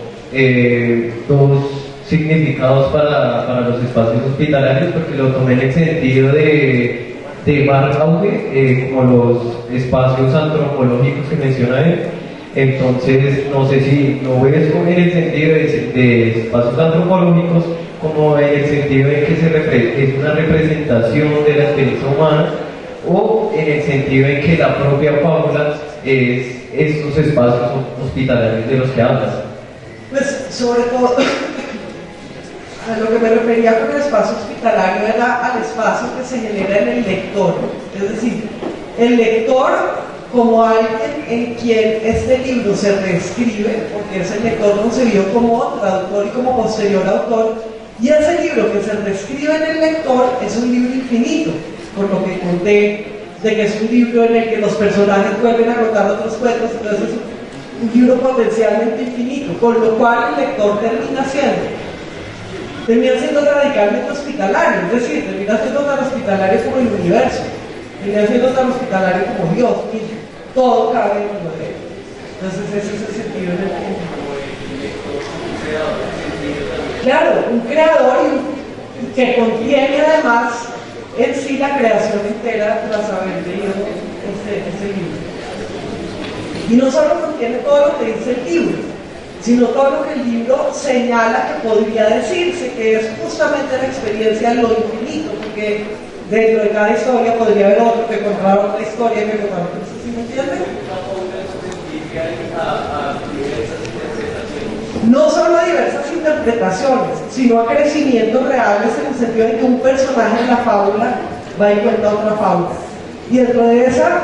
dos significados para los espacios hospitalarios, porque lo tomé en el sentido de más auge, como los espacios antropológicos que menciona él. Entonces, no sé si lo ves en el sentido de espacios antropológicos, como en el sentido de que es una representación de la experiencia humana, o en el sentido de que la propia fábula es estos espacios hospitalarios de los que hablas. Pues, sobre todo, a lo que me refería con el espacio hospitalario era al espacio que se genera en el lector. Es decir, el lector como alguien en quien este libro se reescribe, porque es el lector concebido como traductor y como posterior autor, y ese libro que se reescribe en el lector es un libro infinito, por lo que conté de que es un libro en el que los personajes vuelven a contar otros cuentos. Entonces es un libro potencialmente infinito, con lo cual el lector termina siendo termina siendo radicalmente hospitalario, es decir, termina siendo tan hospitalario como el universo, termina siendo tan hospitalario como Dios mismo, todo cabe dentro de él. Entonces ese es el sentido en el que... Claro, un creador que contiene además en sí la creación entera tras haber leído ese libro. Y no solo contiene todo lo que dice el libro, sino todo lo que el libro señala que podría decirse, que es justamente la experiencia de lo infinito, porque dentro de cada historia podría haber otro que contara otra historia, que contara otra, ¿sí me entienden? No solo a diversas interpretaciones, sino a crecimientos reales en el sentido de que un personaje en la fábula va y cuenta otra fábula. Y dentro de esa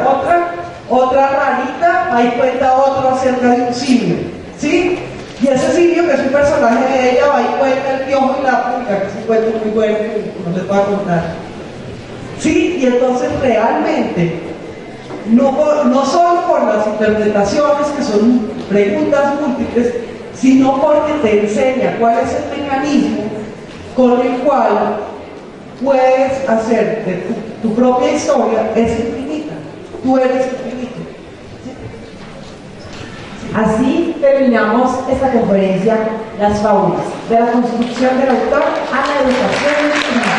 otra ranita va y cuenta otro acerca de un simio, ¿sí? Y ese simio, que es un personaje de ella, va y cuenta el piojo y la pulga, que es un cuento muy bueno que no les voy a contar. ¿Sí? Y entonces realmente, no solo por las interpretaciones, que son preguntas múltiples, sino porque te enseña cuál es el mecanismo con el cual puedes hacer de tu propia historia, es infinita. Tú eres infinito. Así terminamos esta conferencia, Las fábulas, de la construcción del autor a la educación científica.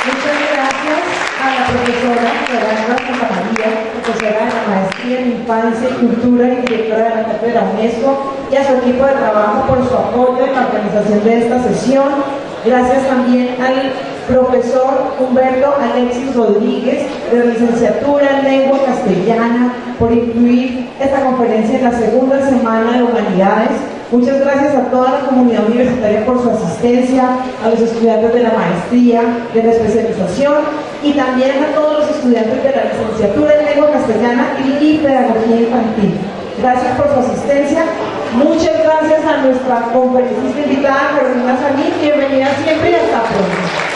Muchas gracias a la profesora Yolanda Santamaría, profesora de la Maestría en Infancia y Cultura y directora de la Cátedra UNESCO, y a su equipo de trabajo por su apoyo en la organización de esta sesión. Gracias también al profesor Humberto Alexis Rodríguez, de la licenciatura en Lengua Castellana, por incluir esta conferencia en la segunda semana de Humanidades. Muchas gracias a toda la comunidad universitaria por su asistencia, a los estudiantes de la maestría, de la especialización y también a todos los estudiantes de la licenciatura en Lengua Castellana y Pedagogía Infantil. Gracias por su asistencia. Muchas gracias a nuestra conferencista invitada, Carolina Sanín. Bienvenida siempre y hasta pronto.